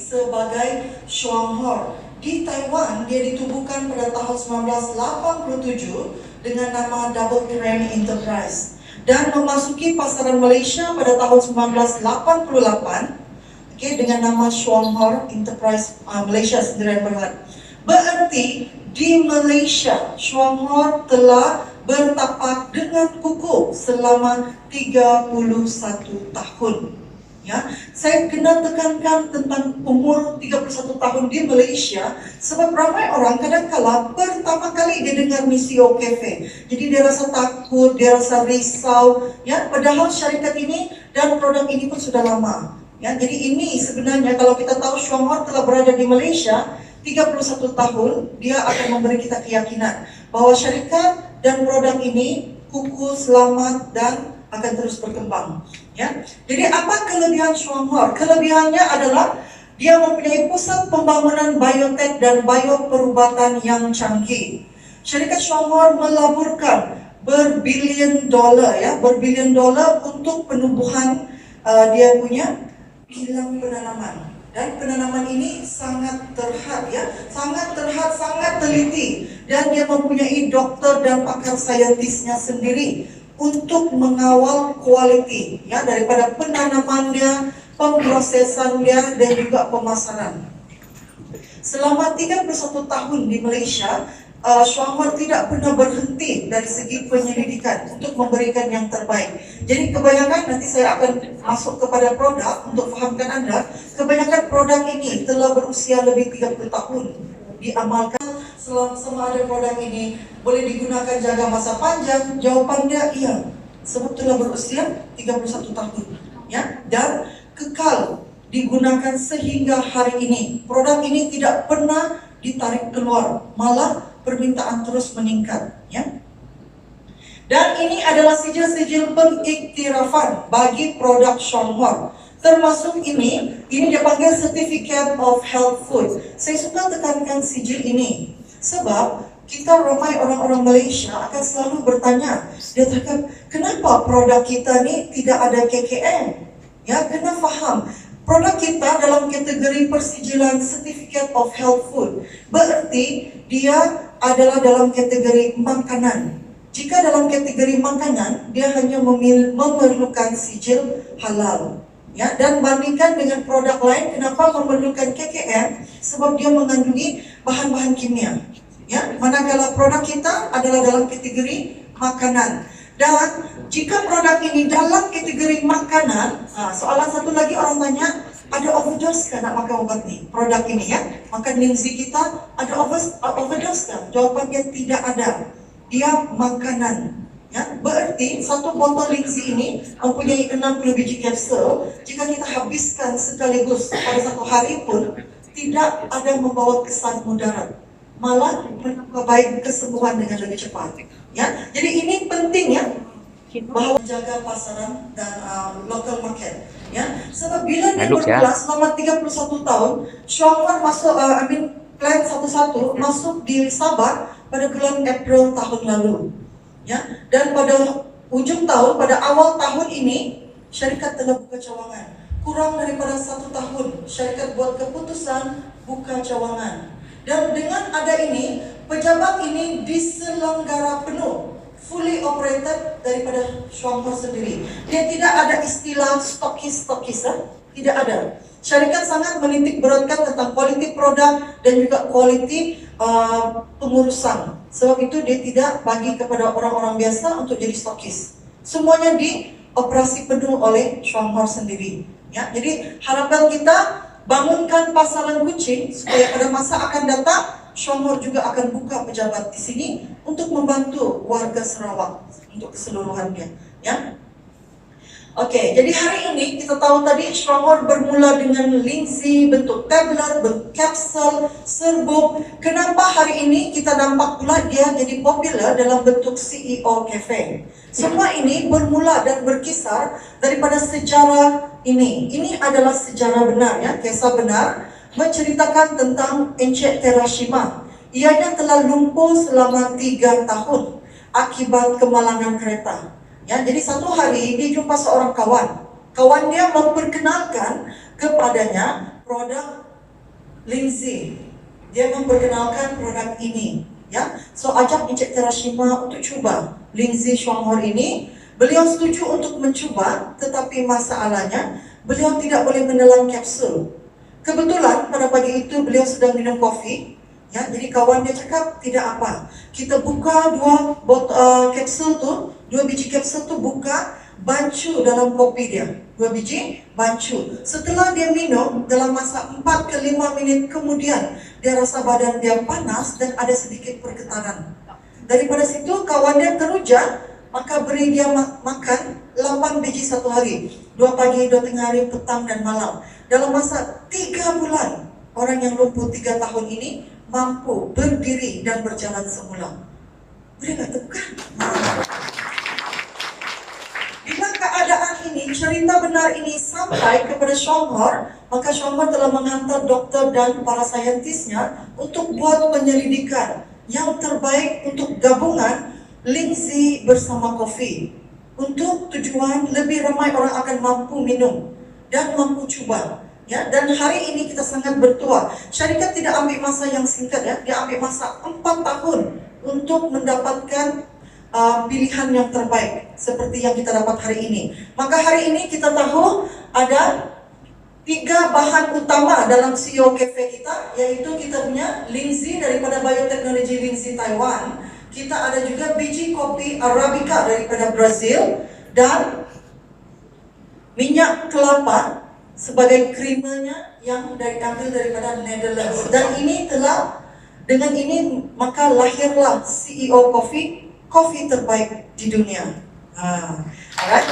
sebagai Shuanghor. Di Taiwan, dia ditubuhkan pada tahun 1987 dengan nama Double Crane Enterprise dan memasuki pasaran Malaysia pada tahun 1988 dengan nama Shuanghor Enterprise Malaysia Sdn Bhd. Berarti di Malaysia, Shuanghor telah bertapak dengan kukuh selama 31 tahun. Ya, saya kena tekankan tentang umur 31 tahun di Malaysia sebab ramai orang kadang-kala pertama kali dia dengar Missio Cafe. Jadi dia rasa takut, dia rasa risau, ya, padahal syarikat ini dan produk ini pun sudah lama. Ya, jadi ini sebenarnya kalau kita tahu Shuanghor telah berada di Malaysia 31 tahun, dia akan memberi kita keyakinan bahwa syarikat dan produk ini kukuh, selamat dan akan terus berkembang. Ya, jadi apa kelebihan Shuanghor? Kelebihannya adalah dia mempunyai pusat pembangunan biotek dan bioperubatan yang canggih. Syarikat Shuanghor melaburkan berbilion dolar untuk penubuhan dia punya kilang penanaman. Dan penanaman ini sangat terhad, ya, sangat teliti, dan dia mempunyai dokter dan pakar saintisnya sendiri untuk mengawal kualiti, ya, daripada penanamannya, pemprosesannya dan juga pemasaran. Selama 31 tahun di Malaysia, Shuanghor tidak pernah berhenti dari segi penyelidikan untuk memberikan yang terbaik. Jadi kebanyakan, nanti saya akan masuk kepada produk untuk fahamkan Anda, kebanyakan produk ini telah berusia lebih 30 tahun diamalkan. Selama ada produk ini boleh digunakan jangka masa panjang, jawabannya iya, sebab telah berusia 31 tahun, ya, dan kekal digunakan sehingga hari ini. Produk ini tidak pernah ditarik keluar, malah permintaan terus meningkat, ya. Dan ini adalah sijil-sijil pengiktirafan bagi produk Shuanghor. Termasuk ini dipanggil Certificate of Health Food. Saya suka tekankan sijil ini sebab kita ramai orang-orang Malaysia akan selalu bertanya, dia katakan, kenapa produk kita ni tidak ada KKM? Ya, kena faham. Produk kita dalam kategori persijilan Certificate of Health Food. Berarti dia adalah dalam kategori makanan. Jika dalam kategori makanan, dia hanya memerlukan sijil halal. Ya, dan bandingkan dengan produk lain, kenapa memerlukan KKM? Sebab dia mengandungi bahan-bahan kimia. Ya, manakala produk kita adalah dalam kategori makanan. Dan jika produk ini dalam kategori makanan, soalan satu lagi orang tanya, ada overdose kan nak makan obat ni? Produk ini, ya, makan linzi kita ada overdose kan? Jawabannya tidak ada. Dia makanan. Ya, berarti satu botol linzi ini mempunyai 60 biji kapsul. Jika kita habiskan sekaligus pada satu hari pun tidak ada membawa kesan mudarat, malah menambah baik kesembuhan dengan lebih cepat. Ya, jadi ini penting, ya, bahwa menjaga pasaran dan local market. Ya, sebab bila dia berkelas selama 31 tahun, Shuanghor masuk, plan 11 masuk di Sabah pada bulan April tahun lalu. Ya, dan pada ujung tahun, pada awal tahun ini, syarikat telah buka cawangan. Kurang daripada 1 tahun, syarikat buat keputusan buka cawangan. Dan dengan ada ini, pejabat ini diselenggara penuh, fully operated daripada Shuanghor sendiri. Dia tidak ada istilah stokis, tidak ada. Syarikat sangat menitik beratkan tentang kualiti produk dan juga kualiti pengurusan. Sebab itu dia tidak bagi kepada orang-orang biasa untuk jadi stokis. Semuanya dioperasi penuh oleh Shuanghor sendiri. Ya, jadi harapan kita bangunkan pasaran kucing supaya pada masa akan datang Shuanghor juga akan buka pejabat di sini untuk membantu warga Sarawak untuk keseluruhannya. Ya. Oke, jadi hari ini kita tahu tadi Shuanghor bermula dengan linzi, bentuk tablet, bentuk kapsul, serbuk. Kenapa hari ini kita nampak pula dia jadi popular dalam bentuk CEO Cafe? Semua ini bermula dan berkisar daripada sejarah ini. Ini adalah sejarah benar, ya, kisah benar menceritakan tentang Encik Terashima. Ianya telah lumpuh selama 3 tahun akibat kemalangan kereta. Ya, jadi satu hari dia jumpa seorang kawan. Kawan dia memperkenalkan kepadanya produk Lindsay, dia memperkenalkan produk ini, ya. So ajak Encik Terashima untuk coba Lindsay Shuanghor ini. Beliau setuju untuk mencuba, tetapi masalahnya beliau tidak boleh menelan kapsul. Kebetulan pada pagi itu beliau sedang minum kopi, ya. Jadi kawan dia cakap tidak apa, kita buka dua biji kapsul tu buka, bancu dalam kopi dia, 2 biji bancu. Setelah dia minum, dalam masa 4 ke 5 minit kemudian dia rasa badan dia panas dan ada sedikit pergetaran. Daripada situ kawan dia teruja, maka beri dia makan 8 biji satu hari, 2 pagi, 2 tengah hari, petang dan malam. Dalam masa 3 bulan, orang yang lumpuh 3 tahun ini mampu berdiri dan berjalan semula. Boleh tak tepukan? Bila keadaan ini, cerita benar ini sampai kepada Shuanghor, maka Shuanghor telah menghantar doktor dan para saintisnya untuk buat penyelidikan yang terbaik untuk gabungan Lindsay bersama kopi, untuk tujuan lebih ramai orang akan mampu minum dan mampu cuba, ya. Dan hari ini kita sangat bertuah. Syarikat tidak ambil masa yang singkat, ya. Dia ambil masa 4 tahun untuk mendapatkan pilihan yang terbaik seperti yang kita dapat hari ini. Maka hari ini kita tahu ada 3 bahan utama dalam CEO Cafe kita, yaitu kita punya Lindsay daripada Bioteknologi Lindsay Taiwan. Kita ada juga biji kopi Arabica daripada Brazil dan minyak kelapa sebagai krimanya yang diambil daripada Netherlands. Dan ini telah, dengan ini maka lahirlah CEO kopi terbaik di dunia. Alright.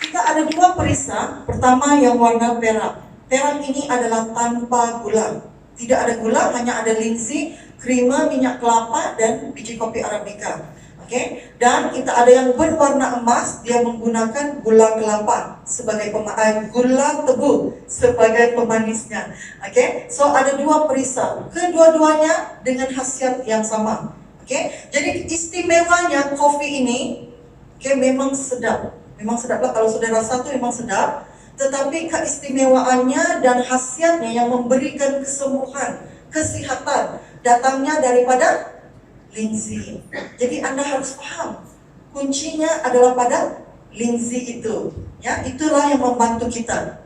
Kita ada 2 perisa. Pertama yang warna perak. Perak ini adalah tanpa gula. Tidak ada gula, hanya ada Lindsay, krima, minyak kelapa dan biji kopi Arabica. Oke. Dan kita ada yang berwarna emas, dia menggunakan gula kelapa sebagai gula tebu sebagai pemanisnya. Oke. So ada 2 perisa. Kedua-duanya dengan khasiat yang sama. Jadi istimewanya kopi ini, memang sedap. Memang sedap lah, kalau sudah rasa tu memang sedap. Tetapi keistimewaannya dan khasiatnya yang memberikan kesembuhan, kesihatan, datangnya daripada Lindsay. Jadi Anda harus paham, kuncinya adalah pada Lindsay itu. Ya, itulah yang membantu kita.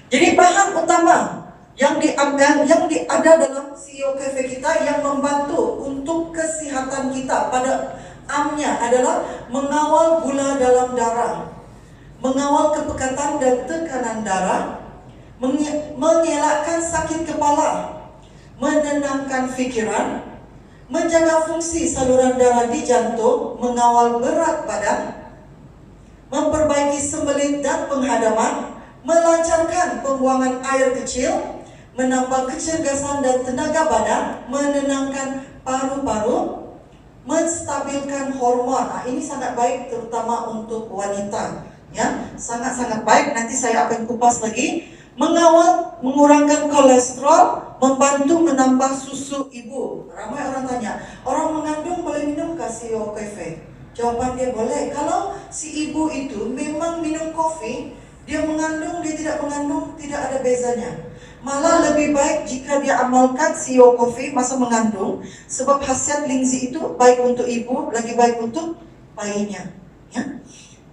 Jadi bahan utama yang ada dalam CEO Cafe kita yang membantu untuk kesehatan kita pada amnya adalah mengawal gula dalam darah, mengawal kepekatan dan tekanan darah, mengelakkan sakit kepala, menenangkan fikiran, menjaga fungsi saluran darah di jantung, mengawal berat badan, memperbaiki sembelit dan penghadaman, melancarkan pembuangan air kecil, menambah kecergasan dan tenaga badan, menenangkan paru-paru, menstabilkan hormon. Ini sangat baik terutama untuk wanita, ya, sangat-sangat baik. Nanti saya akan kupas lagi. Mengawal, mengurangkan kolesterol, membantu menambah susu ibu. Ramai orang tanya, orang mengandung boleh minum CEO Cafe? Jawaban dia boleh. Kalau si ibu itu memang minum kopi, dia mengandung, dia tidak mengandung, tidak ada bezanya. Malah lebih baik jika dia amalkan CEO Coffee masa mengandung, sebab khasiat Lindsay itu baik untuk ibu, lagi baik untuk bayinya. Ya.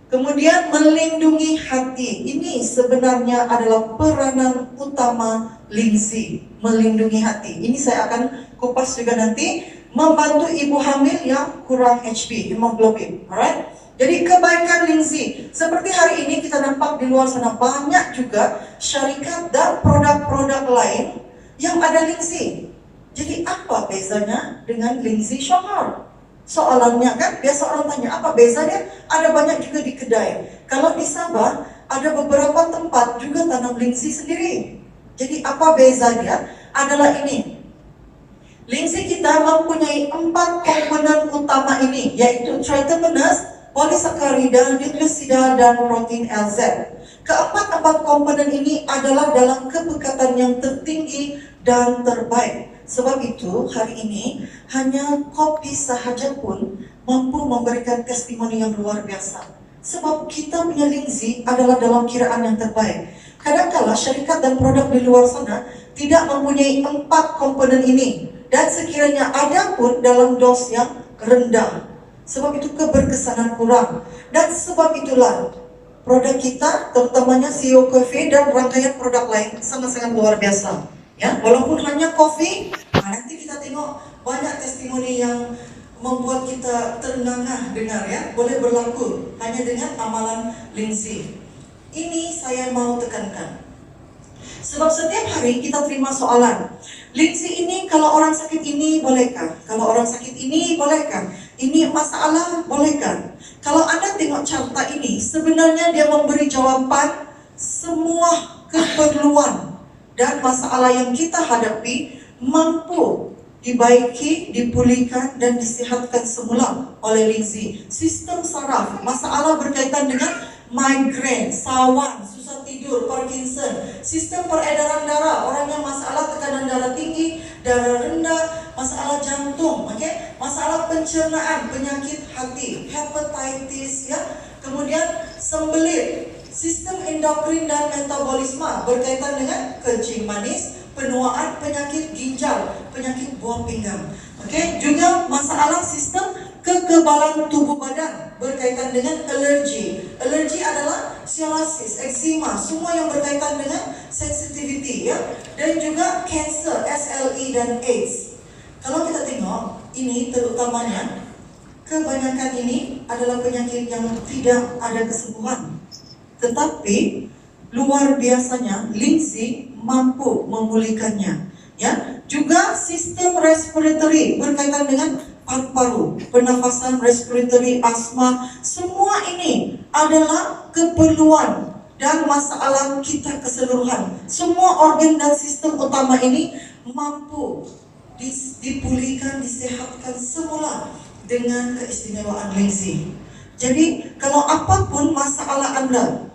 Kemudian melindungi hati. Ini sebenarnya adalah peranan utama Lindsay, melindungi hati. Ini saya akan kupas juga nanti. Membantu ibu hamil yang kurang HB, hemoglobin. Alright? Jadi kebaikan Lindsay, seperti hari ini kita nampak di luar sana banyak juga syarikat dan produk-produk lain yang ada Lindsay. Jadi apa bezanya dengan Lindsay Shuanghor? Soalannya kan, biasa orang tanya apa bezanya? Ada banyak juga di kedai. Kalau di Sabah ada beberapa tempat juga tanam Lindsay sendiri. Jadi apa bezanya? Adalah ini. Lindsay kita mempunyai 4 komponen utama ini, yaitu triterpenes, polisakarida, nukleosida, dan protein LZ. Keempat komponen ini adalah dalam kepekatan yang tertinggi dan terbaik. Sebab itu hari ini hanya kopi sahaja pun mampu memberikan testimoni yang luar biasa. Sebab kita punya Lindsay adalah dalam kiraan yang terbaik. Kadangkala syarikat dan produk di luar sana tidak mempunyai 4 komponen ini, dan sekiranya ada pun dalam dos yang rendah. Sebab itu keberkesanan kurang. Dan sebab itulah produk kita, terutamanya CEO Coffee dan rangkaian produk lain, sangat-sangat luar biasa. Ya, walaupun hanya kopi, nanti kita tengok banyak testimoni yang membuat kita terengah-engah dengar, ya, boleh berlaku hanya dengan amalan Lindsay. Ini saya mau tekankan. Sebab setiap hari kita terima soalan, Lindsay, ini kalau orang sakit ini bolehkah? Kalau orang sakit ini bolehkah? Ini masalah bolehkah? Kalau Anda tengok carta ini, sebenarnya dia memberi jawaban semua keperluan dan masalah yang kita hadapi mampu dibaiki, dipulihkan, dan disehatkan semula oleh Lindsay. Sistem saraf, masalah berkaitan dengan migrain, sawan, susah tidur, Parkinson, sistem peredaran darah, orang yang masalah tekanan darah tinggi, darah rendah, masalah jantung, masalah pencernaan, penyakit hati, hepatitis, ya, kemudian sembelit, sistem endokrin dan metabolisme berkaitan dengan kencing manis, penuaan, penyakit ginjal, penyakit buah pinggang. Juga masalah sistem kekebalan tubuh badan berkaitan dengan alergi. Alergi adalah psoriasis, eczema, semua yang berkaitan dengan sensitivity, ya. Dan juga cancer, SLE dan AIDS. Kalau kita tengok ini, terutamanya kebanyakan ini adalah penyakit yang tidak ada kesembuhan. Tetapi luar biasanya Lindsay mampu memulihkannya, ya. Juga sistem respiratory berkaitan dengan paru-paru, pernafasan, respiratory, asma, semua ini adalah keperluan dan masalah kita keseluruhan. Semua organ dan sistem utama ini mampu dipulihkan, disehatkan semula dengan keistimewaan Lindsay. Jadi kalau apapun masalah Anda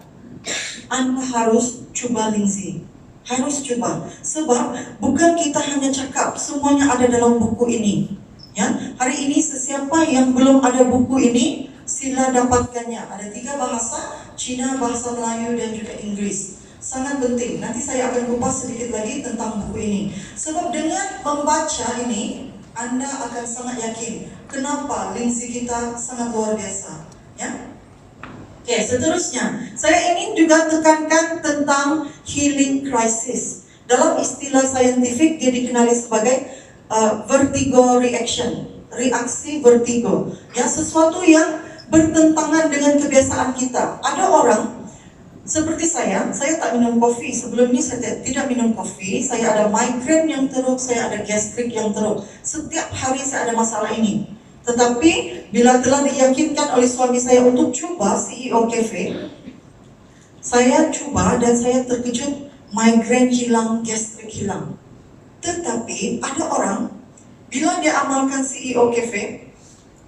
harus coba Lindsay. Harus coba. Sebab bukan kita hanya cakap, semuanya ada dalam buku ini. Ya, hari ini sesiapa yang belum ada buku ini, sila dapatkannya. Ada 3 bahasa, Cina, bahasa Melayu, dan juga Inggris. Sangat penting. Nanti saya akan kupas sedikit lagi tentang buku ini. Sebab dengan membaca ini, Anda akan sangat yakin kenapa Lindsay kita sangat luar biasa. Ya. Oke, seterusnya, saya ingin juga tekankan tentang healing crisis. Dalam istilah saintifik, dia dikenali sebagai vertigo reaction, reaksi vertigo. Ya, sesuatu yang bertentangan dengan kebiasaan kita. Ada orang seperti saya tak minum kopi. Sebelum ini saya tidak minum kopi. Saya ada migrain yang teruk, saya ada gastrik yang teruk. Setiap hari saya ada masalah ini. Tetapi bila telah diyakinkan oleh suami saya untuk coba CEO Cafe, saya coba dan saya terkejut, migrain hilang, gastrik hilang. Tetapi ada orang, bila dia amalkan CEO Cafe,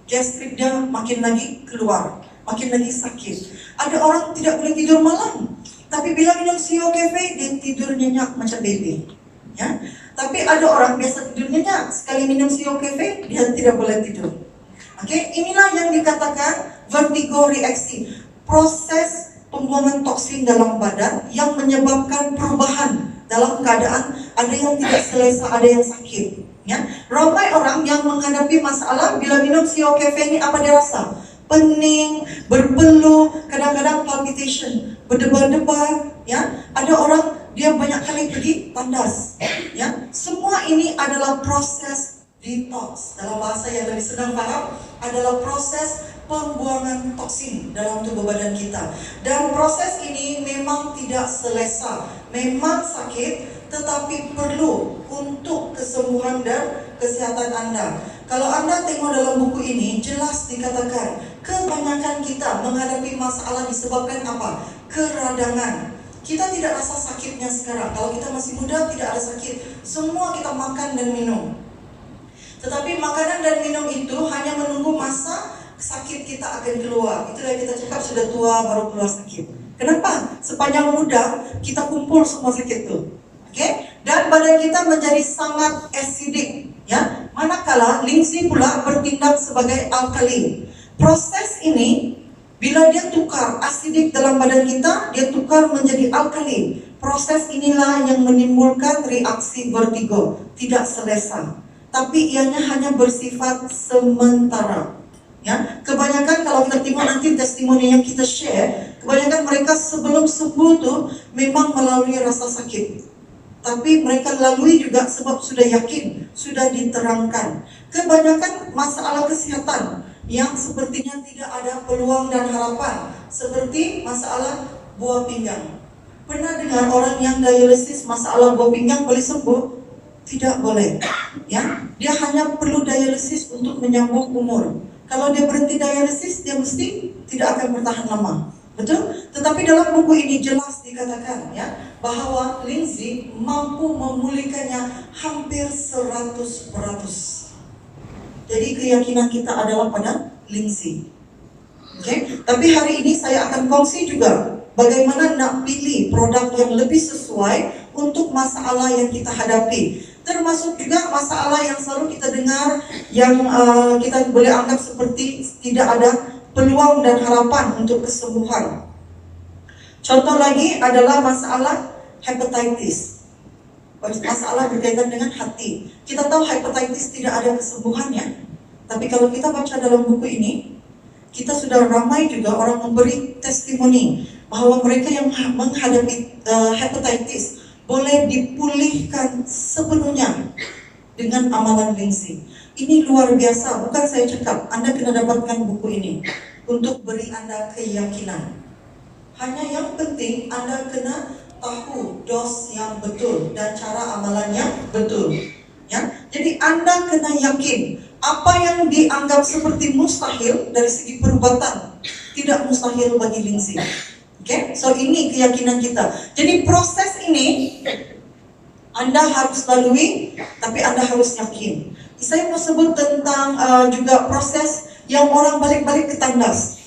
gastrik dia makin lagi keluar, makin lagi sakit. Ada orang tidak boleh tidur malam, tapi bila minum CEO Cafe, dia tidur nyenyak macam baby. Ya, tapi ada orang biasa tidur nyenyak, sekali minum CEO Cafe, dia tidak boleh tidur. Inilah yang dikatakan vertigo reaksi, proses pembuangan toksin dalam badan yang menyebabkan perubahan dalam keadaan ada yang tidak selesa, ada yang sakit. Ya, ramai orang yang menghadapi masalah bila minum CEO Cafe ini apa dia rasa? Pening, berpeluh, kadang-kadang palpitation, berdebar-debar. Ya, ada orang dia banyak kali pergi tandas. Ya, semua ini adalah proses detox. Dalam bahasa yang lebih senang paham, adalah proses pembuangan toksin dalam tubuh badan kita. Dan proses ini memang tidak selesa, memang sakit, tetapi perlu untuk kesembuhan dan kesehatan Anda. Kalau Anda tengok dalam buku ini, jelas dikatakan kebanyakan kita menghadapi masalah disebabkan apa? Keradangan. Kita tidak rasa sakitnya sekarang. Kalau kita masih muda tidak ada sakit, semua kita makan dan minum. Tetapi makanan dan minum itu hanya menunggu masa sakit kita akan keluar. Itulah yang kita cakap, sudah tua baru keluar sakit. Kenapa? Sepanjang muda kita kumpul semua sakit itu. Dan badan kita menjadi sangat acidic. Ya, manakala Lindsay pula bertindak sebagai alkali. Proses ini Bila dia tukar asidik dalam badan kita, dia tukar menjadi alkali. Proses inilah yang menimbulkan reaksi vertigo, tidak selesa. Tapi ianya hanya bersifat sementara. Ya, kebanyakan kalau kita tengok nanti testimoni yang kita share, kebanyakan mereka sebelum sembuh tuh memang melalui rasa sakit. Tapi mereka lalui juga sebab sudah yakin, sudah diterangkan. Kebanyakan masalah kesehatan yang sepertinya tidak ada peluang dan harapan, seperti masalah buah pinggang. Pernah dengar orang yang dialisis masalah buah pinggang boleh sembuh? Tidak boleh. Ya, dia hanya perlu dialisis untuk menyambung umur. Kalau dia berhenti dialisis, dia mesti tidak akan bertahan lama. Betul? Tetapi dalam buku ini jelas dikatakan ya bahwa Lindsay mampu memulihkannya hampir 100%. Jadi keyakinan kita adalah pada Lindsay. Oke? Tapi hari ini saya akan kongsi juga bagaimana nak pilih produk yang lebih sesuai untuk masalah yang kita hadapi. Termasuk juga masalah yang selalu kita dengar yang kita boleh anggap seperti tidak ada peluang dan harapan untuk kesembuhan. Contoh lagi adalah masalah hepatitis. Masalah berkaitan dengan hati. Kita tahu hepatitis tidak ada kesembuhannya. Tapi kalau kita baca dalam buku ini, kita sudah ramai juga orang memberi testimoni bahwa mereka yang menghadapi hepatitis boleh dipulihkan sepenuhnya dengan amalan Lindsay. Ini luar biasa, bukan saya cakap. Anda kena dapatkan buku ini untuk beri Anda keyakinan. Hanya yang penting Anda kena tahu dos yang betul dan cara amalannya betul. Ya, jadi Anda kena yakin apa yang dianggap seperti mustahil dari segi perubatan tidak mustahil bagi Lindsay. Oke, so ini keyakinan kita. Jadi proses ini Anda harus lalui, tapi Anda harus yakin. Saya mau sebut tentang juga proses yang orang balik-balik ke tandas.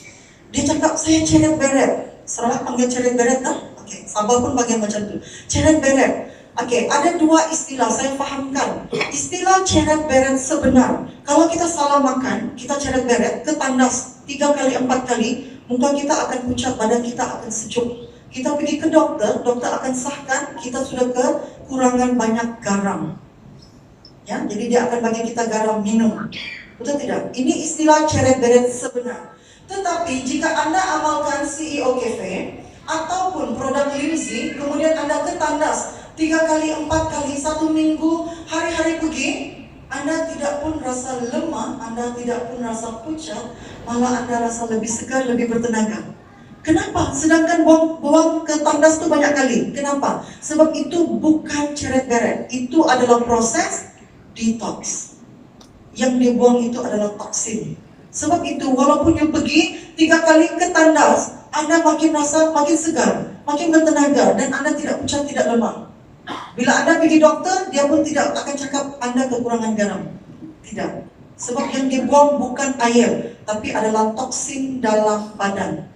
Dia cakap, saya ceret beret. Salah panggil ceret beret dah? Oke, Sabah pun panggil macam tu. Ceret beret. Oke, ada dua istilah saya fahamkan. Istilah ceret beret sebenar. Kalau kita salah makan, kita ceret beret ke tandas 3 kali 4 kali, muka kita akan pucat, badan kita akan sejuk. Kita pergi ke dokter, dokter akan sahkan kita sudah kekurangan banyak garam. Ya, jadi dia akan bagi kita garam minum. Betul tidak? Ini istilah ceret beret sebenar. Tetapi jika Anda amalkan CEO Cafe ataupun produk Lindsay, kemudian Anda ke tandas 3 kali 4 kali 1 minggu, hari-hari pergi, Anda tidak pun rasa lemah, Anda tidak pun rasa pucat, malah Anda rasa lebih segar, lebih bertenaga. Kenapa? Sedangkan buang ke tandas itu banyak kali. Kenapa? Sebab itu bukan ceret beret. Itu adalah proses detox. Yang dibuang itu adalah toksin. Sebab itu walaupun you pergi 3 kali ke tandas, Anda makin rasa makin segar, makin bertenaga, dan Anda tidak pucat, tidak lemah. Bila Anda pergi dokter, dia pun tidak akan cakap Anda kekurangan garam. Tidak. Sebab yang dibuang bukan air, tapi adalah toksin dalam badan.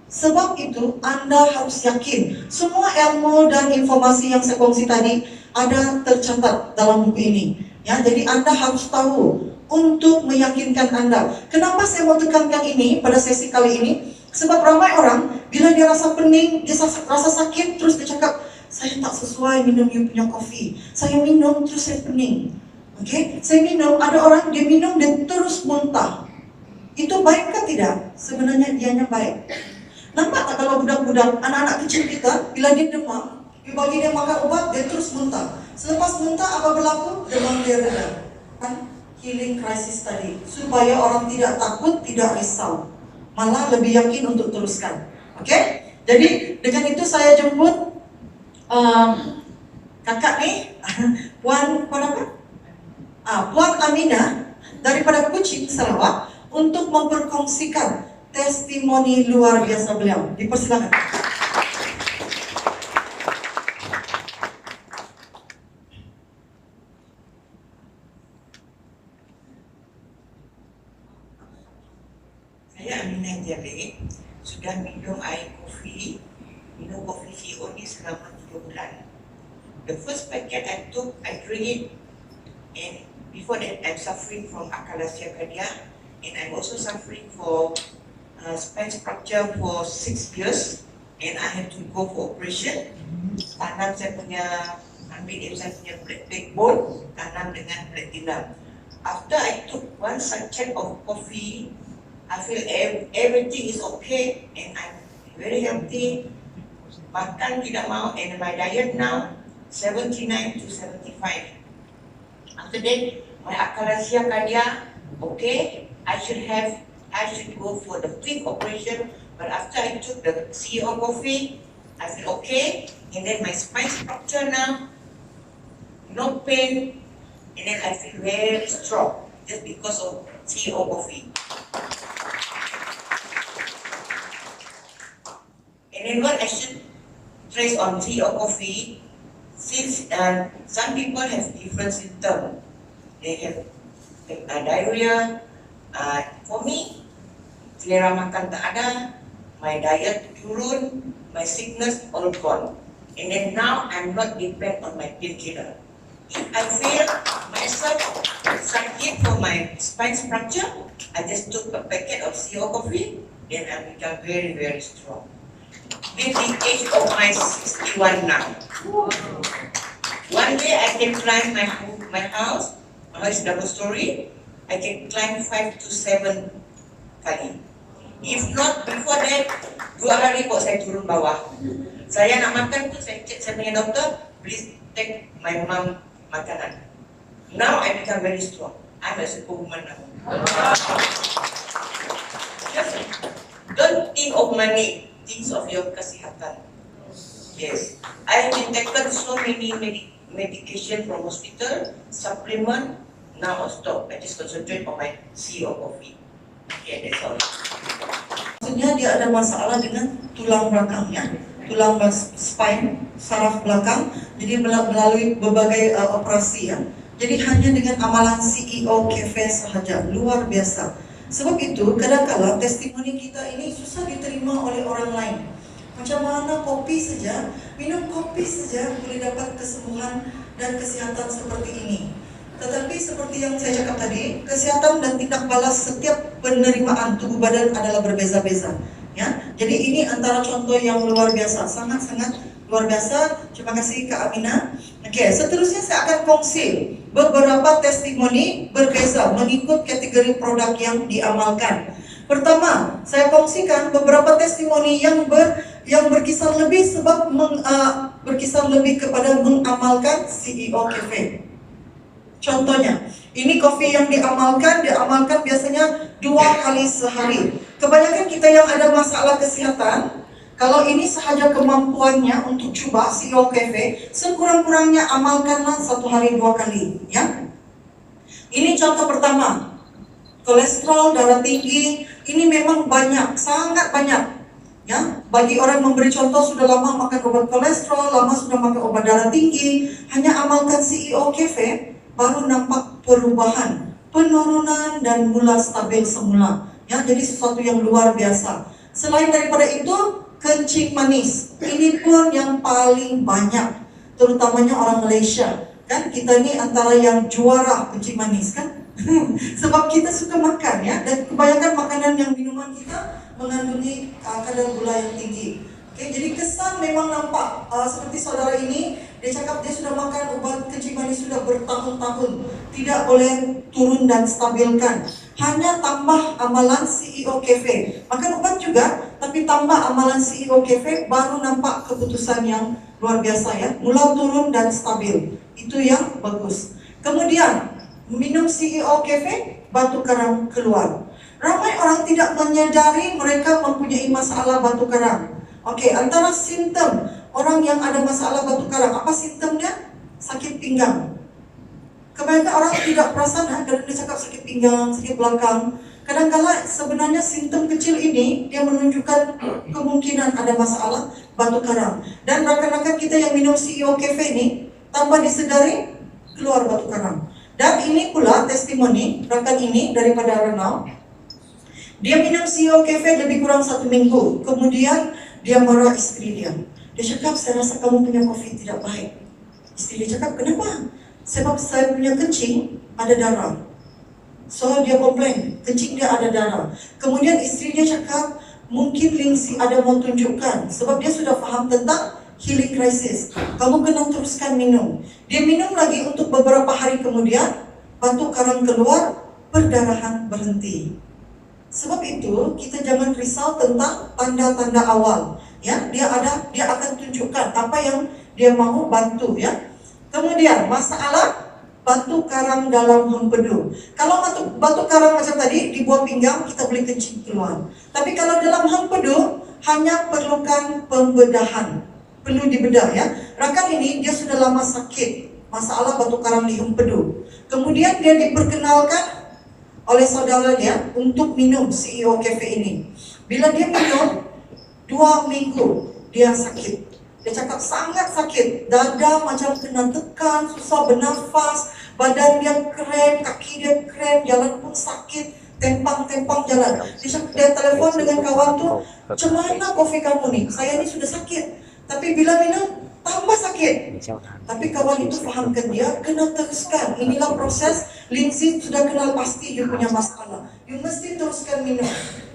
Sebab itu Anda harus yakin semua ilmu dan informasi yang saya kongsi tadi ada tercatat dalam buku ini. Ya, jadi Anda harus tahu untuk meyakinkan Anda. Kenapa saya mau tekankan ini pada sesi kali ini? Sebab ramai orang bila dia rasa pening, dia rasa sakit, terus dia cakap, saya tak sesuai minum you punya kopi. Saya minum terus saya pening. Oke, saya minum, ada orang dia minum dan terus muntah. Itu baik kan tidak? Sebenarnya dianya baik. Nampak tak kalau budak-budak, anak-anak kecil kita, bila dia demam, you bagi dia makan obat, dia terus muntah. Selepas muntah, apa berlaku? Demam dia reda. Kan? Healing crisis tadi. Supaya orang tidak takut, tidak risau. Malah lebih yakin untuk teruskan. Oke? Jadi, dengan itu saya jemput kakak nih, Puan apa? Puan Aminah daripada Kuching, Sarawak, untuk memperkongsikan testimoni luar biasa beliau. Dipersilakan. Saya Aminah Jalil, sudah minum air kopi, minum kopi CEO ni selama 3 bulan. The first packet I took, I drink it, and before that I'm suffering from akalasia cardia, and I'm also suffering for spine fracture for 6 years and I had to go for operation. Tanam saya punya, ambil saya punya backbone, tanam dengan platinum. After I took one sachet of coffee, I feel everything is okay and I'm very healthy. Makan tidak mau, and my diet now 79 to 75. After that, my akalasia kardia, okay, I should go for the 5th operation. But after I took the CEO coffee, I feel okay, and then my spine structure now, no pain, and then I feel very strong just because of CEO coffee. And then what I should trace on CEO coffee, since some people have different symptoms. They have diarrhea. For me, selera makan tak ada, my diet turun, my sickness all gone. And then now I'm not depend on my painkiller. If I feel myself sakit for my spine fracture, I just took a packet of CEO coffee, then I become very, very strong. With the age of my 61 now. One day I can climb my house. My house is double story. I can climb 5 to 7 kali. If not before that, 2 hari kok saya turun bawah. Saya nak makan pun saya cek saya punya doktor, please take my mom makanan. Now I become very strong. I'm a superwoman now. Just don't think of money, think of your kesihatan. Yes, I have been taken so many medication from hospital, supplement. Now I stop. I just concentrate on my CEO coffee. Okay, that's all. Maksudnya dia ada masalah dengan tulang belakangnya, tulang spine, saraf belakang. Jadi melalui berbagai operasi ya. Jadi hanya dengan amalan CEO Cafe sahaja, luar biasa. Sebab itu kadang-kadang testimoni kita ini susah diterima oleh orang lain. Macam mana kopi saja, minum kopi saja boleh dapat kesembuhan dan kesehatan seperti ini. Tetapi seperti yang saya cakap tadi, kesehatan dan tindak balas setiap penerimaan tubuh badan adalah berbeza-beza. Ya, jadi ini antara contoh yang luar biasa, sangat-sangat luar biasa. Terima kasih Kak Aminah. Oke, seterusnya saya akan kongsi beberapa testimoni berbeza mengikut kategori produk yang diamalkan. Pertama, saya kongsikan beberapa testimoni yang berkisar lebih sebab berkisar lebih kepada mengamalkan CEO Cafe. Contohnya, ini kopi yang diamalkan biasanya 2 kali sehari. Kebanyakan kita yang ada masalah kesehatan, kalau ini sahaja kemampuannya untuk coba CEO Cafe, sekurang-kurangnya amalkanlah 1 hari 2 kali, ya. Ini contoh pertama. Kolesterol, darah tinggi, ini memang banyak, sangat banyak. Ya, bagi orang memberi contoh sudah lama makan obat kolesterol, lama sudah makan obat darah tinggi, hanya amalkan CEO Cafe, baru nampak perubahan, penurunan dan mula stabil semula. Ya, jadi sesuatu yang luar biasa. Selain daripada itu, kencing manis. Ini pun yang paling banyak, terutamanya orang Malaysia. Kan kita ini antara yang juara kencing manis kan? Sebab kita suka makan ya, dan kebanyakan makanan yang minuman kita mengandungi kadar gula yang tinggi. Oke, jadi kesan memang nampak seperti saudara ini, dia cakap dia sudah makan obat kencing manis sudah bertahun-tahun, tidak boleh turun dan stabilkan. Hanya tambah amalan CEO Cafe, makan obat juga, tapi tambah amalan CEO Cafe, baru nampak keputusan yang luar biasa ya, mula turun dan stabil. Itu yang bagus. Kemudian minum CEO Cafe, batu karang keluar. Ramai orang tidak menyadari mereka mempunyai masalah batu karang. Oke, antara simptom orang yang ada masalah batu karang, apa simptomnya? Sakit pinggang. Kebanyakan orang tidak perasan dan dia cakap sakit pinggang, sakit belakang. Kadang-kala sebenarnya simptom kecil ini dia menunjukkan kemungkinan ada masalah batu karang. Dan rakan-rakan kita yang minum CEO Cafe ini, tanpa disedari keluar batu karang. Dan ini pula testimoni rakan ini daripada Renau. Dia minum CEO Cafe lebih kurang 1 minggu. Kemudian dia marah istri dia. Dia cakap, saya rasa kamu punya kopi tidak baik. Istri dia cakap, kenapa? Sebab saya punya kencing ada darah. So dia komplain, kencing dia ada darah. Kemudian isteri dia cakap, mungkin Lingsi ada mau tunjukkan, sebab dia sudah faham tentang healing crisis. Kamu kena teruskan minum. Dia minum lagi untuk beberapa hari kemudian, batu karang keluar, perdarahan berhenti. Sebab itu kita jangan risau tentang tanda-tanda awal. Ya, dia akan tunjukkan apa yang dia mau bantu, ya. Kemudian masalah batu karang dalam hempedu. Kalau batu karang macam tadi di bawah pinggang kita boleh kencing keluar. Tapi kalau dalam hempedu hanya perlukan pembedahan, perlu dibedah, ya. Rakan ini dia sudah lama sakit masalah batu karang di hempedu. Kemudian dia diperkenalkan oleh saudara dia untuk minum CEO Cafe ini. Bila dia minum 2 minggu dia sakit. Dia cakap sangat sakit, dada macam kena tekan, susah bernafas, badan dia kram, kaki dia kram, jalan pun sakit, tempang-tempang jalan. Dia telefon dengan kawan tu, macam mana kopi kamu ni? Saya ni sudah sakit, tapi bila minum tambah sakit. Tapi kawan itu fahamkan dia, kena teruskan. Inilah proses. Lingsi sudah kenal pasti you punya masalah. You mesti teruskan minum.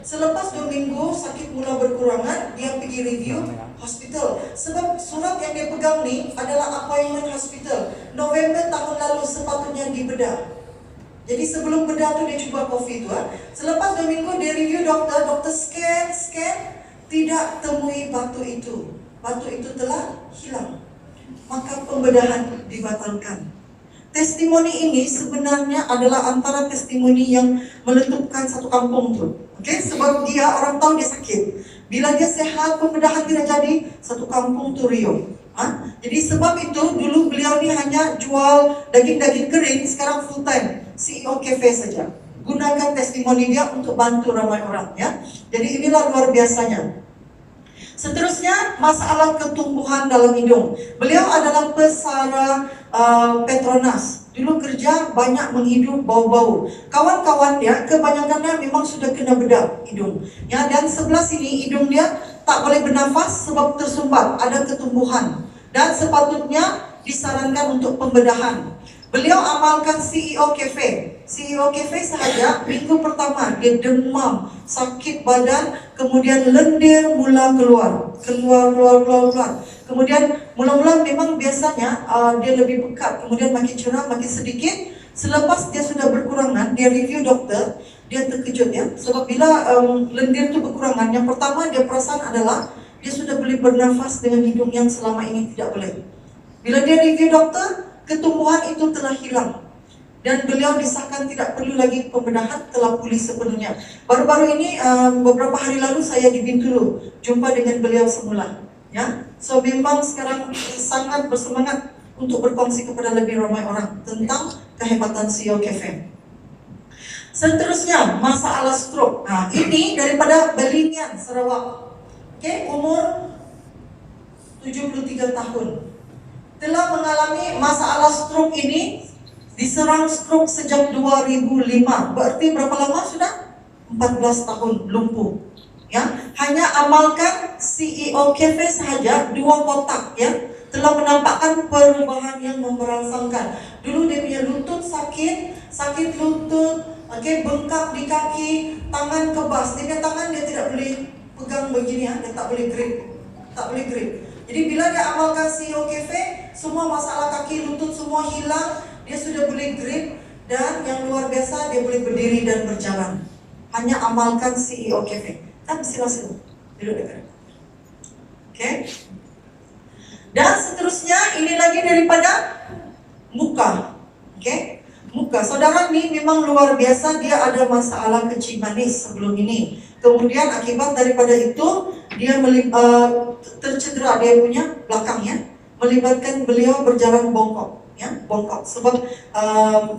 Selepas 2 minggu sakit mula berkurangan, dia pergi review hospital. Sebab surat yang dia pegang ni adalah appointment hospital. November tahun lalu sepatutnya dibedah. Jadi sebelum bedah tu dia cuba kopi tu. Selepas 2 minggu dia review doktor scan, tidak temui batu itu. Batu itu telah hilang. Maka pembedahan dibatalkan. Testimoni ini sebenarnya adalah antara testimoni yang meletupkan satu kampung tu. Okay? Sebab dia, orang tahu dia sakit. Bila dia sehat, pembedahan tidak jadi, satu kampung tu riuh. Jadi sebab itu dulu beliau ni hanya jual daging-daging kering, sekarang full time CEO Cafe saja. Gunakan testimoni dia untuk bantu ramai orang, ya. Jadi inilah luar biasanya. Seterusnya, masalah ketumbuhan dalam hidung. Beliau adalah pesara Petronas. Dulu kerja banyak menghidup bau-bau. Kawan-kawan dia kebanyakannya memang sudah kena bedah hidung. Ya, dan sebelah sini hidung dia tak boleh bernafas sebab tersumbat, ada ketumbuhan. Dan sepatutnya disarankan untuk pembedahan. Beliau amalkan CEO Cafe. CEO Cafe sahaja minggu pertama dia demam, sakit badan, kemudian lendir mula keluar. Kemudian mula-mula memang biasanya dia lebih pekat, kemudian makin cerah, makin sedikit. Selepas dia sudah berkurangan, dia review doktor, dia terkejut, ya. Sebab bila lendir itu berkurangan, yang pertama dia perasan adalah dia sudah boleh bernafas dengan hidung yang selama ini tidak boleh. Bila dia review doktor, ketumbuhan itu telah hilang. Dan beliau disahkan tidak perlu lagi pembedahan, telah pulih sepenuhnya. Baru-baru ini, beberapa hari lalu saya di Bintulu, jumpa dengan beliau semula. Ya, so memang sekarang sangat bersemangat untuk berkongsi kepada lebih ramai orang tentang kehebatan CEO Cafe. Seterusnya, masalah stroke. Nah, ini daripada Belingian, Sarawak. Okay, umur 73 tahun. Telah mengalami masalah stroke ini, diserang stroke sejak 2005. Berarti berapa lama sudah? 14 tahun lumpuh. Ya, hanya amalkan CEO Cafe sahaja 2 kotak, ya, telah menampakkan perubahan yang merangsangkan. Dulu dia punya lutut sakit lutut, bengkak di kaki, tangan kebas. Dia punya tangan dia tidak boleh pegang begini, dia tak boleh grip. Jadi bila dia amalkan CEO Cafe, semua masalah kaki, lutut semua hilang, dia sudah boleh grip, dan yang luar biasa dia boleh berdiri dan berjalan. Hanya amalkan CEO Cafe. Sila duduk dekat. Okay. Dan seterusnya ini lagi daripada muka. Okay. Muka. Saudara ni memang luar biasa, dia ada masalah kencing manis sebelum ini. Kemudian akibat daripada itu dia tercedera dia punya belakangnya, melibatkan beliau berjalan bongkok, ya, bongkok sebab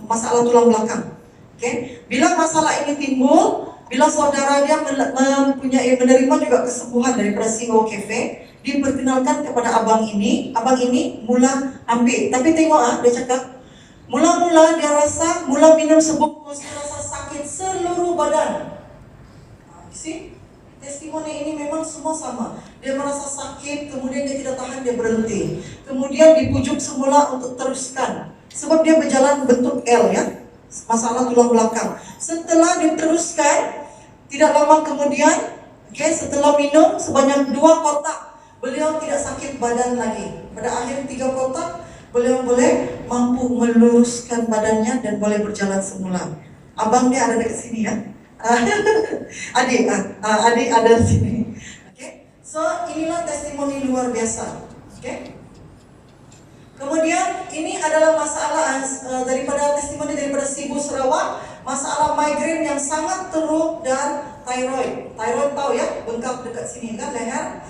masalah tulang belakang. Okay. Bila masalah ini timbul, bila saudara dia menerima juga kesembuhan daripada CEO Cafe, diperkenalkan kepada abang ini mula ambil. Tapi tengok dia cakap, mula-mula dia rasa, mula minum sebungkus, dia rasa sakit seluruh badan. See? Testimoni ini memang semua sama. Dia merasa sakit, kemudian dia tidak tahan, dia berhenti. Kemudian dipujuk semula untuk teruskan. Sebab dia berjalan bentuk L, ya. masalah tulang belakang. Setelah diteruskan, tidak lama kemudian, setelah minum sebanyak 2 kotak, beliau tidak sakit badan lagi. Pada akhir 3 kotak, beliau boleh mampu meluruskan badannya dan boleh berjalan semula. Abang dia ada dekat sini ya. Adik ada di sini. So inilah testimoni luar biasa. Kemudian ini adalah masalah daripada testimoni daripada si Ibu Sarawak, masalah migrain yang sangat teruk dan thyroid. Thyroid tahu ya, bengkak dekat sini kan leher.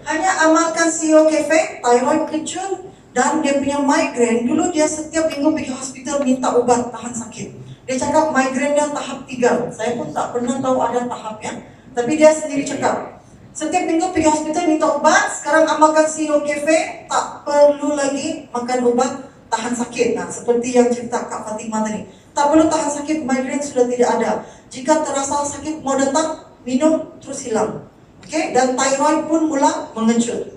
Hanya amalkan CEO Cafe, thyroid kecut dan dia punya migrain. Dulu dia setiap minggu pergi hospital minta obat tahan sakit. Dia cakap migrainnya tahap 3. Saya pun tak pernah tahu ada tahapnya, tapi dia sendiri cakap setiap minggu pergi hospital minta obat. Sekarang amalkan CEO Cafe, tak perlu lagi makan obat tahan sakit. Nah, seperti yang cerita Kak Fatimah tadi, tak perlu tahan sakit, migrain sudah tidak ada. Jika terasa sakit mau datang, minum terus hilang. Dan thyroid pun mula mengecut.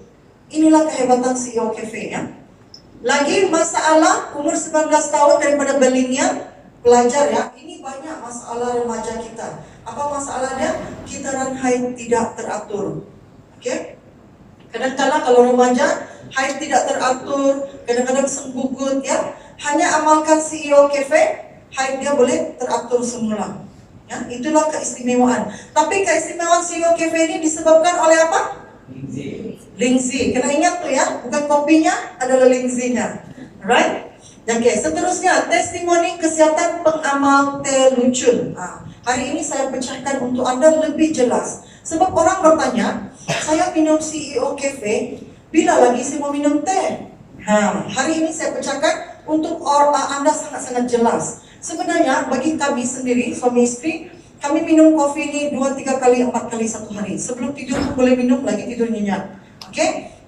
Inilah kehebatan CEO Cafe ya. Lagi masalah umur 19 tahun daripada Belinnya, pelajar ya. Ini banyak masalah remaja kita. Apa masalahnya? Kitaran haid tidak teratur. Kadang-kadang kalau remaja haid tidak teratur, kadang-kadang senggugut ya. Hanya amalkan CEO Cafe, haid dia boleh teratur semula. Ya, itulah keistimewaan. Tapi keistimewaan CEO Cafe ini disebabkan oleh apa? Lingzi. Kena ingat tuh ya, bukan kopinya, adalah lingzinya. Right? Seterusnya testimoni kesehatan pengamal teh lucun. Hari ini saya pecahkan untuk Anda lebih jelas. Sebab orang bertanya, saya minum CEO Cafe, bila lagi saya mau minum teh? Hari ini saya pecahkan untuk Anda sangat-sangat jelas. Sebenarnya bagi kami sendiri, suami istri, kami minum kopi ini 2-3 kali, 4 kali satu hari. Sebelum tidur boleh minum, lagi tidur nyenyak.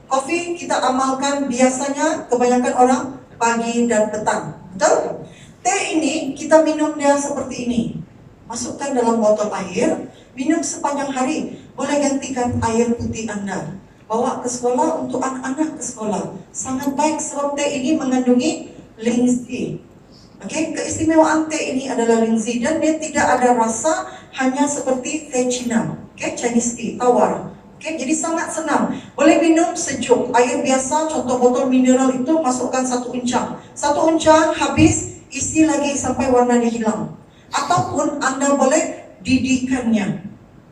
Kopi kita amalkan biasanya kebanyakan orang pagi dan petang. Betul? Teh ini kita minum dia seperti ini. Masukkan dalam botol air, minum sepanjang hari. Boleh gantikan air putih Anda. Bawa ke sekolah untuk anak-anak ke sekolah. Sangat baik sebab teh ini mengandungi lingzi. Keistimewaan teh ini adalah lingzi dan dia tidak ada rasa, hanya seperti teh Cina, Chinese tea, tawar. Jadi sangat senang. Boleh minum sejuk. Air biasa, contoh botol mineral itu masukkan 1 uncang. 1 uncang habis, isi lagi sampai warnanya hilang. Ataupun Anda boleh didikannya.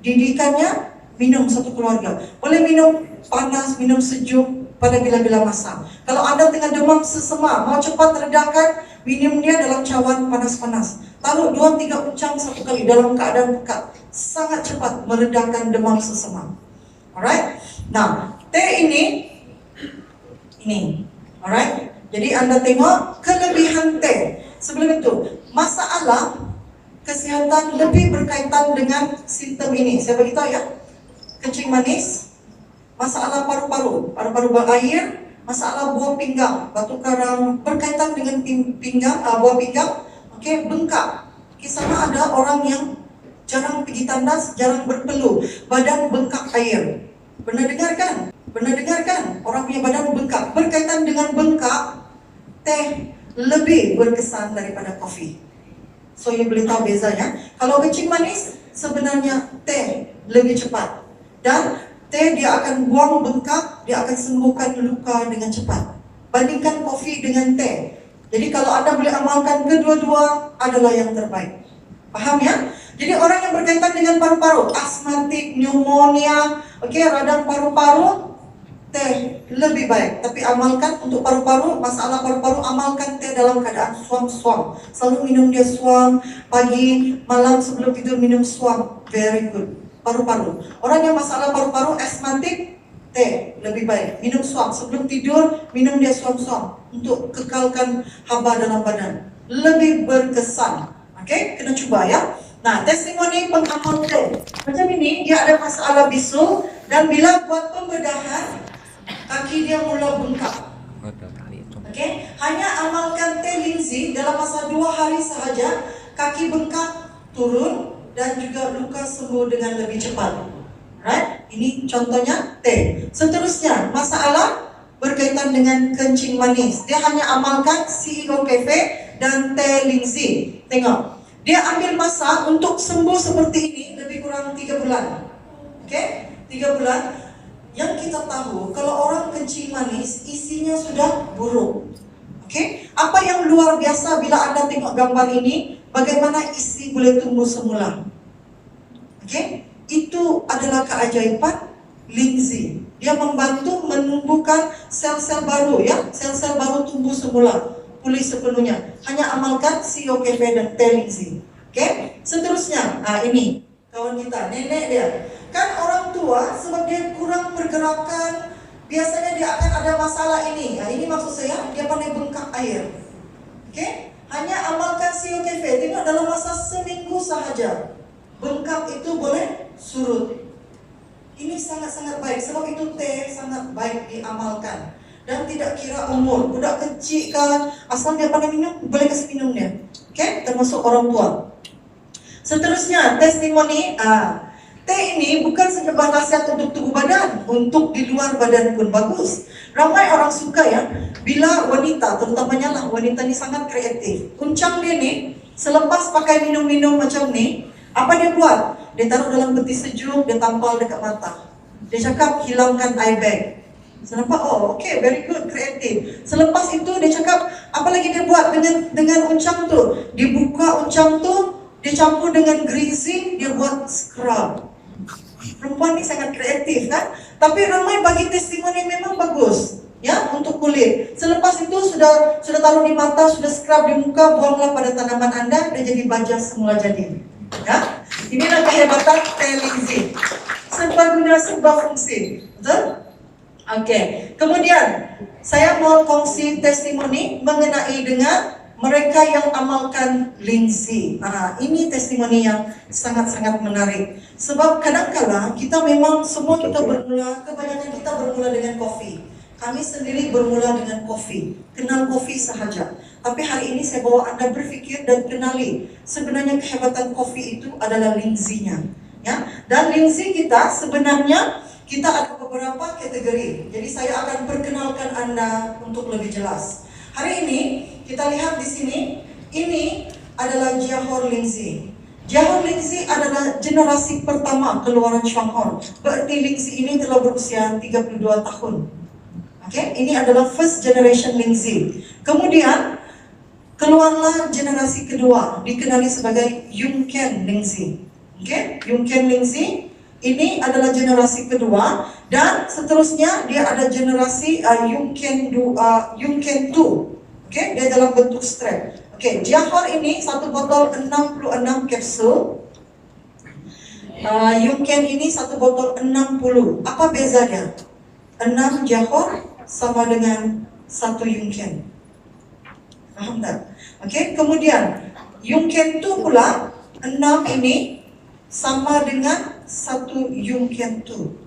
Didikannya minum satu keluarga. Boleh minum panas, minum sejuk pada bila-bila masa. Kalau Anda tengah demam sesema, mau cepat redakan, minum dia dalam cawan panas-panas. Taruh 2-3 uncang satu kali dalam keadaan pekat. Sangat cepat meredakan demam sesema. Alright? Nah, teh ini. Alright? Jadi Anda tengok kelebihan teh. Sebelum itu, masalah kesehatan lebih berkaitan dengan simptom ini. Saya beritahu ya. Kencing manis, masalah paru-paru berair, masalah buah pinggang, batu karang berkaitan dengan pinggang, buah pinggang, bengkak. Sana ada orang yang jarang pergi tandas, jarang berpeluh, badan bengkak air. Pernah dengar kan? Orang punya badan bengkak. Berkaitan dengan bengkak, teh lebih berkesan daripada kopi. So, you boleh tahu bezanya. Kalau kencing manis, sebenarnya teh lebih cepat. Dan teh dia akan buang bengkak, dia akan sembuhkan luka dengan cepat. Bandingkan kopi dengan teh. Jadi kalau Anda boleh amalkan kedua-dua, adalah yang terbaik. Paham ya? Jadi orang yang berkaitan dengan paru-paru, asmatik, pneumonia, radang paru-paru, teh lebih baik. Tapi amalkan untuk paru-paru, masalah paru-paru, amalkan teh dalam keadaan suam-suam. Selalu minum dia suam, pagi, malam sebelum tidur minum suam. Very good. Paru-paru. Orang yang masalah paru-paru, asmatik, teh lebih baik. Minum suam sebelum tidur, minum dia suam-suam untuk kekalkan haba dalam badan. Lebih berkesan. Kena coba ya. Nah, testimoni pengamal teh. Macam ini, dia ada masalah bisul dan bila buat pembedahan, kaki dia mula bengkak. Hanya amalkan teh lingzi dalam masa 2 hari sahaja, kaki bengkak turun dan juga luka sembuh dengan lebih cepat. Right? Ini contohnya teh. Seterusnya, masalah berkaitan dengan kencing manis. Dia hanya amalkan CEO Cafe dan T-Lingzi. Tengok, dia ambil masa untuk sembuh seperti ini lebih kurang 3 bulan. Okey, 3 bulan. Yang kita tahu, kalau orang kencing manis, isinya sudah buruk. Okey, apa yang luar biasa bila Anda tengok gambar ini, bagaimana isi boleh tumbuh semula. Okey, itu adalah keajaiban Lingzi. Dia membantu menumbuhkan sel-sel baru, ya, sel-sel baru tumbuh semula, pulih sepenuhnya. Hanya amalkan COKV dan T-Lingzi. Okey, seterusnya, ini kawan kita, nenek dia. Kan orang tua sebab dia kurang pergerakan, biasanya dia akan ada masalah ini. Ini maksud saya, dia pandai bengkak air. Okey, hanya amalkan COKV. Tengok dalam masa seminggu sahaja, bengkak itu boleh surut. Ini sangat-sangat baik, sebab itu teh sangat baik diamalkan. Dan tidak kira umur, budak kecil kan, asal dia pandai minum, boleh kasih minum dia. Okey, termasuk orang tua. Seterusnya, testimoni. Teh ini bukan sekedar nasihat untuk tubuh badan, untuk di luar badan pun bagus. Ramai orang suka, ya, bila wanita, terutamanya lah wanita ni sangat kreatif. Uncang dia ni, selepas pakai minum-minum macam ni, apa dia buat? Dia taruh dalam peti sejuk, dia tampal dekat mata. Dia cakap hilangkan eye bag. Saya nampak, oh okay, very good, kreatif. Selepas itu dia cakap, apa lagi dia buat dengan uncang tu? Dia buka uncang tu, dia campur dengan greasy, dia buat scrub. Perempuan ni sangat kreatif, kan? Tapi ramai bagi testimoni memang bagus, ya, untuk kulit. Selepas itu sudah taruh di mata, sudah scrub di muka, buanglah pada tanaman Anda, dia jadi baja semula jadi. Ya, inilah kehebatan T-Lingzi. Serba guna, serba fungsi. Betul? Okey. Kemudian saya mau kongsi testimoni mengenai dengan mereka yang amalkan Lingzi. Ini testimoni yang sangat-sangat menarik. Sebab kadang-kala kita memang semua kita bermula, kebanyakan kita bermula dengan kopi. Kami sendiri bermula dengan kopi, kenal kopi sahaja. Tapi hari ini saya bawa Anda berfikir dan kenali sebenarnya kehebatan kopi itu adalah Lingzinya. Ya, dan Lingzi kita sebenarnya kita ada beberapa kategori. Jadi saya akan perkenalkan Anda untuk lebih jelas. Hari ini kita lihat di sini, ini adalah Johor Lingzi. Johor Lingzi adalah generasi pertama keluaran Johor. Berarti Lingzi ini telah berusia 32 tahun. Okey, ini adalah first generation Lingzi. Kemudian keluarlah generasi kedua, dikenali sebagai Yungken Lingzi. Okey, Yungken Lingzi ini adalah generasi kedua, dan seterusnya dia ada generasi Yungken 2. Okey, dia dalam bentuk strap. Okey, Johor ini satu botol 66 kapsul. Yungken ini satu botol 60. Apa bezanya? 6 Johor sama dengan 1 Yungken. Faham tak? Okey, kemudian Yungken 2 pula 6 ini sama dengan 1 Yungken 2.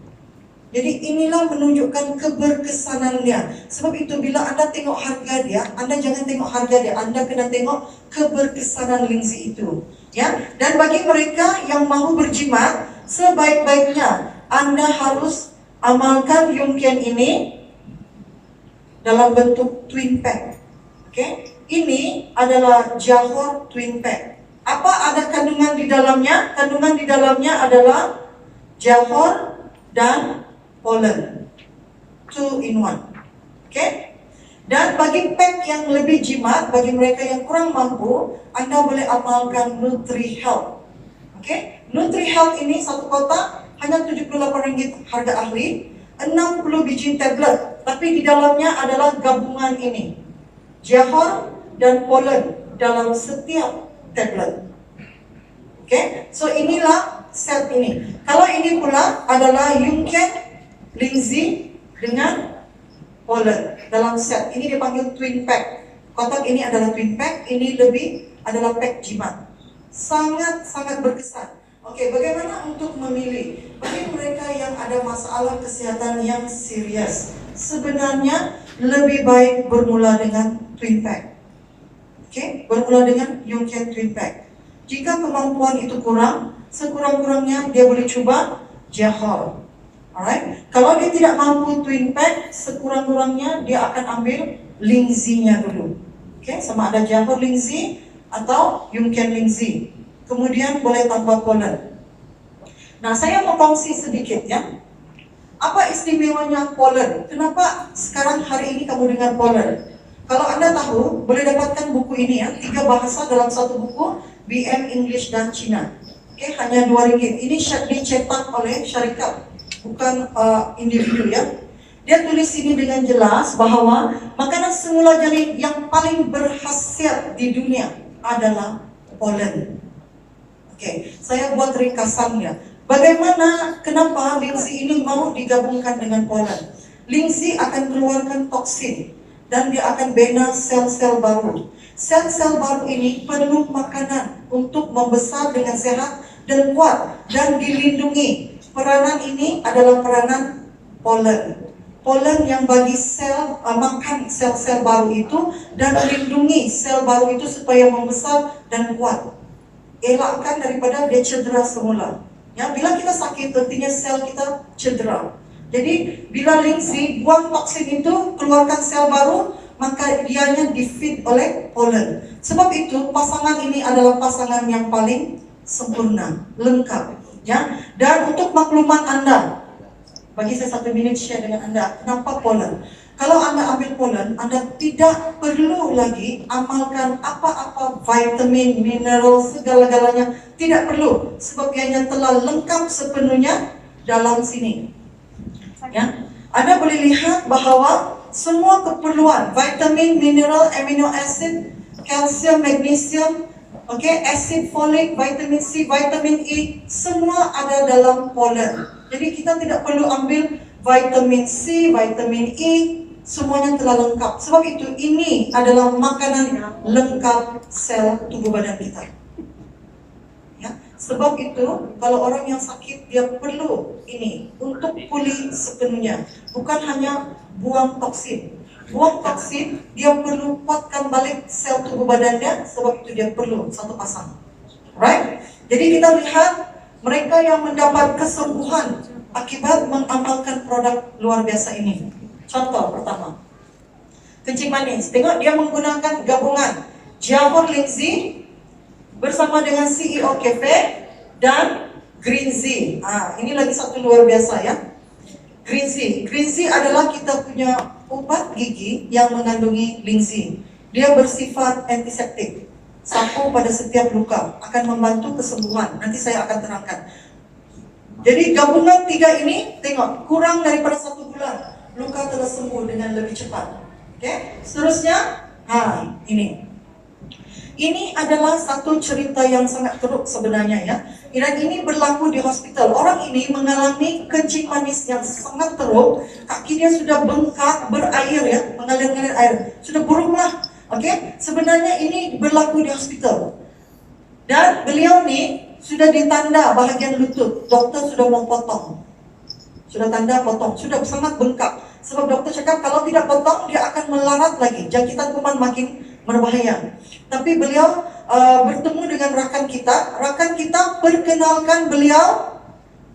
Jadi inilah menunjukkan keberkesanannya. Sebab itu bila Anda tengok harga dia, Anda jangan tengok harga dia, Anda kena tengok keberkesanan Lingzi itu. Ya, dan bagi mereka yang mahu berjimat, sebaik-baiknya Anda harus amalkan Yungken ini dalam bentuk twin pack. Okey, ini adalah Johor twin pack. Apa ada kandungan di dalamnya? Kandungan di dalamnya adalah Johor dan pollen, 2 in 1. Okay? Dan bagi pack yang lebih jimat, bagi mereka yang kurang mampu, Anda boleh amalkan NutriHealth. Okay? NutriHealth ini satu kotak hanya RM78 harga ahli, 60 biji tablet, tapi di dalamnya adalah gabungan ini, Johor dan pollen dalam setiap tablet. Okay? So inilah set ini. Kalau ini pula adalah Yungken Lingzi dengan pollen dalam set. Ini dipanggil twin pack. Kotak ini adalah twin pack, ini lebih adalah pack jimat. Sangat-sangat berkesan. Okey, bagaimana untuk memilih? Bagi mereka yang ada masalah kesihatan yang serius, sebenarnya lebih baik bermula dengan twin pack. Okey, bermula dengan Yungken twin pack. Jika kemampuan itu kurang, sekurang-kurangnya dia boleh cuba Johor. Alright, kalau dia tidak mampu twin pack, sekurang-kurangnya dia akan ambil Lingzinya dulu. Oke, sama ada Jahor Lingzi atau Yungken Lingzi. Kemudian boleh tambah pollen. Nah, saya mau kongsi sedikit ya. Apa istimewanya pollen? Kenapa sekarang hari ini kamu dengar pollen? Kalau Anda tahu, boleh dapatkan buku ini ya, 3 bahasa dalam satu buku, BM English dan Cina. Oke, hanya RM2. Ini dicetak oleh syarikat, bukan individu ya. Dia tulis ini dengan jelas bahwa makanan semula jadi yang paling berkhasiat di dunia adalah pollen. Oke, saya buat ringkasannya. Bagaimana, kenapa Lingzi ini mau digabungkan dengan pollen? Lingzi akan keluarkan toksin dan dia akan bina sel-sel baru. Sel-sel baru ini perlu makanan untuk membesar dengan sehat dan kuat dan dilindungi. Peranan ini adalah peranan pollen. Pollen yang bagi sel makan sel-sel baru itu dan melindungi sel baru itu supaya membesar dan kuat. Elakkan daripada dia cedera semula. Ya, bila kita sakit, artinya sel kita cedera. Jadi, bila Lingzi buang toksin itu, keluarkan sel baru, maka dianya di-feed oleh pollen. Sebab itu, pasangan ini adalah pasangan yang paling sempurna, lengkap. Ya, dan untuk makluman Anda, bagi saya 1 minit share dengan Anda, kenapa pollen? Kalau Anda ambil pollen, Anda tidak perlu lagi amalkan apa-apa vitamin, mineral, segala-galanya. Tidak perlu, sebab ianya telah lengkap sepenuhnya dalam sini. Ya, Anda boleh lihat bahwa semua keperluan vitamin, mineral, amino acid, kalsium, magnesium, acid folic, vitamin C, vitamin E, semua ada dalam pollen. Jadi kita tidak perlu ambil vitamin C, vitamin E, semuanya telah lengkap. Sebab itu ini adalah makanan lengkap sel tubuh badan kita. Ya, sebab itu kalau orang yang sakit dia perlu ini untuk pulih sepenuhnya. Bukan hanya buang toksin. Buang toksin, dia perlu kuatkan balik sel tubuh badannya. Sebab itu dia perlu satu pasang. Right? Jadi kita lihat mereka yang mendapat kesembuhan akibat mengamalkan produk luar biasa ini. Contoh pertama, kencing manis. Tengok dia menggunakan gabungan Jahor Lingzi bersama dengan CEO Cafe dan Greenzy. Ini lagi satu luar biasa ya. Greenzy. Greenzy adalah kita punya obat gigi yang mengandungi Lingzi. Dia bersifat antiseptik. Sapu pada setiap luka akan membantu kesembuhan. Nanti saya akan terangkan. Jadi gabungan 3 ini, tengok kurang daripada 1 bulan. Luka telah sembuh dengan lebih cepat. Oke, seterusnya, ini. Ini adalah satu cerita yang sangat teruk sebenarnya ya. Dan ini berlaku di hospital. Orang ini mengalami kencing manis yang sangat teruk. Kaki dia sudah bengkak, berair ya, mengalir-ngalir air. Sudah burung lah. Oke, sebenarnya ini berlaku di hospital. Dan beliau nih sudah ditanda bahagian lutut. Dokter sudah mau potong. Sudah tanda potong, sudah sangat bengkak. Sebab dokter cakap kalau tidak potong dia akan melarat lagi, jangkitan kuman makin berbahaya. Tapi beliau bertemu dengan rakan kita perkenalkan beliau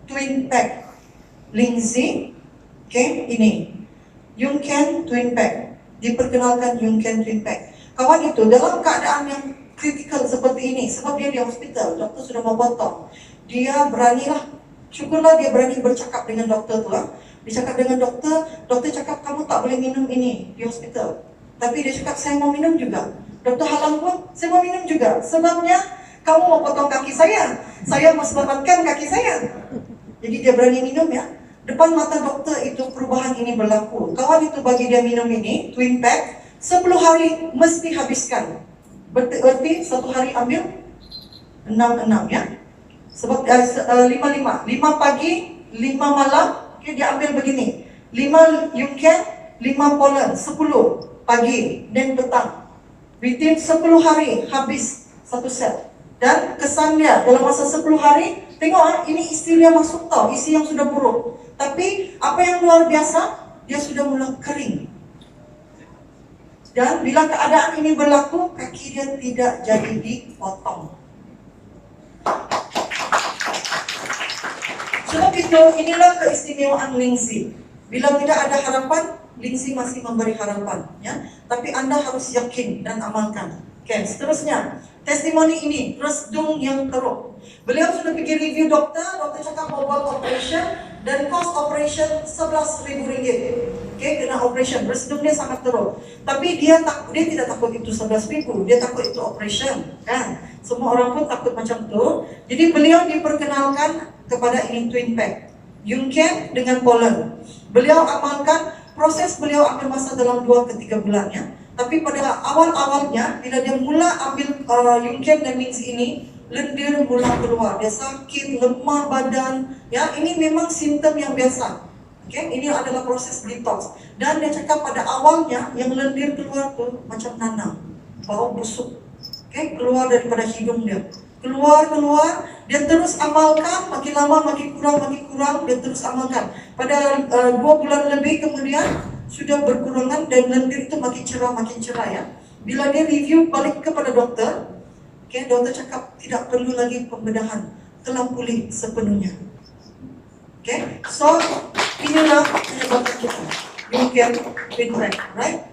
twin pack Lingzi, ini Yungken twin pack, diperkenalkan Yungken twin pack. Kawan itu dalam keadaan yang kritikal seperti ini, sebab dia di hospital, dokter sudah mau potong, dia beranilah. Syukurlah dia berani bercakap dengan dokter tu. Dia cakap dengan dokter, dokter cakap kamu tak boleh minum ini di hospital. Tapi dia cakap saya mau minum juga. Dokter halang pun, saya mau minum juga. Sebabnya kamu mau potong kaki saya mau selamatkan kaki saya. Jadi dia berani minum ya. Depan mata dokter itu perubahan ini berlaku. Kawan itu bagi dia minum ini, twin pack, 10 hari mesti habiskan. Berarti 1 hari ambil 6 ya. Sebab 5 pagi, 5 malam, dia ambil begini. 5 Yungken, 5 pollen, 10 pagi dan petang. Within 10 hari habis 1 sel. Dan kesannya dalam masa 10 hari, tengok ini isi dia masuk tau, isi yang sudah buruk. Tapi apa yang luar biasa, dia sudah mulai kering. Dan bila keadaan ini berlaku, kaki dia tidak jadi dipotong. Sebab itu, inilah keistimewaan Lingzi. Bila tidak ada harapan, Lingzi masih memberi harapan. Ya. tapi Anda harus yakin dan amalkan. Oke, seterusnya, testimoni ini, resdung yang teruk. Beliau sudah pergi review dokter cakap mau buat operation, dan cost operation RM11.000. Oke, kena operation, resdung dia sangat teruk. Tapi dia tidak takut itu 11.000, dia takut itu operation, kan? Semua orang pun takut macam tu. Jadi beliau diperkenalkan kepada ini twin pack, Yunken dengan Poland. Beliau amalkan, proses beliau ambil masa dalam 2 ke 3 bulan ya. Tapi pada awal-awalnya, bila dia mula ambil Yunken dan Minzi ini, lendir mula keluar, dia sakit, lemah badan, ya ini memang simptom yang biasa. Okay? Ini adalah proses detox. Dan dia cakap pada awalnya yang lendir keluar tuh macam nanah, bau busuk, keluar daripada hidung dia. Keluar, dia terus amalkan, makin lama makin kurang, dia terus amalkan. Pada 2 bulan lebih kemudian sudah berkurangan dan lendir itu makin cerah ya. Bila dia review balik kepada dokter, dokter cakap tidak perlu lagi pembedahan, telah pulih sepenuhnya. So inilah penyebabkan kita. You can feedback, right?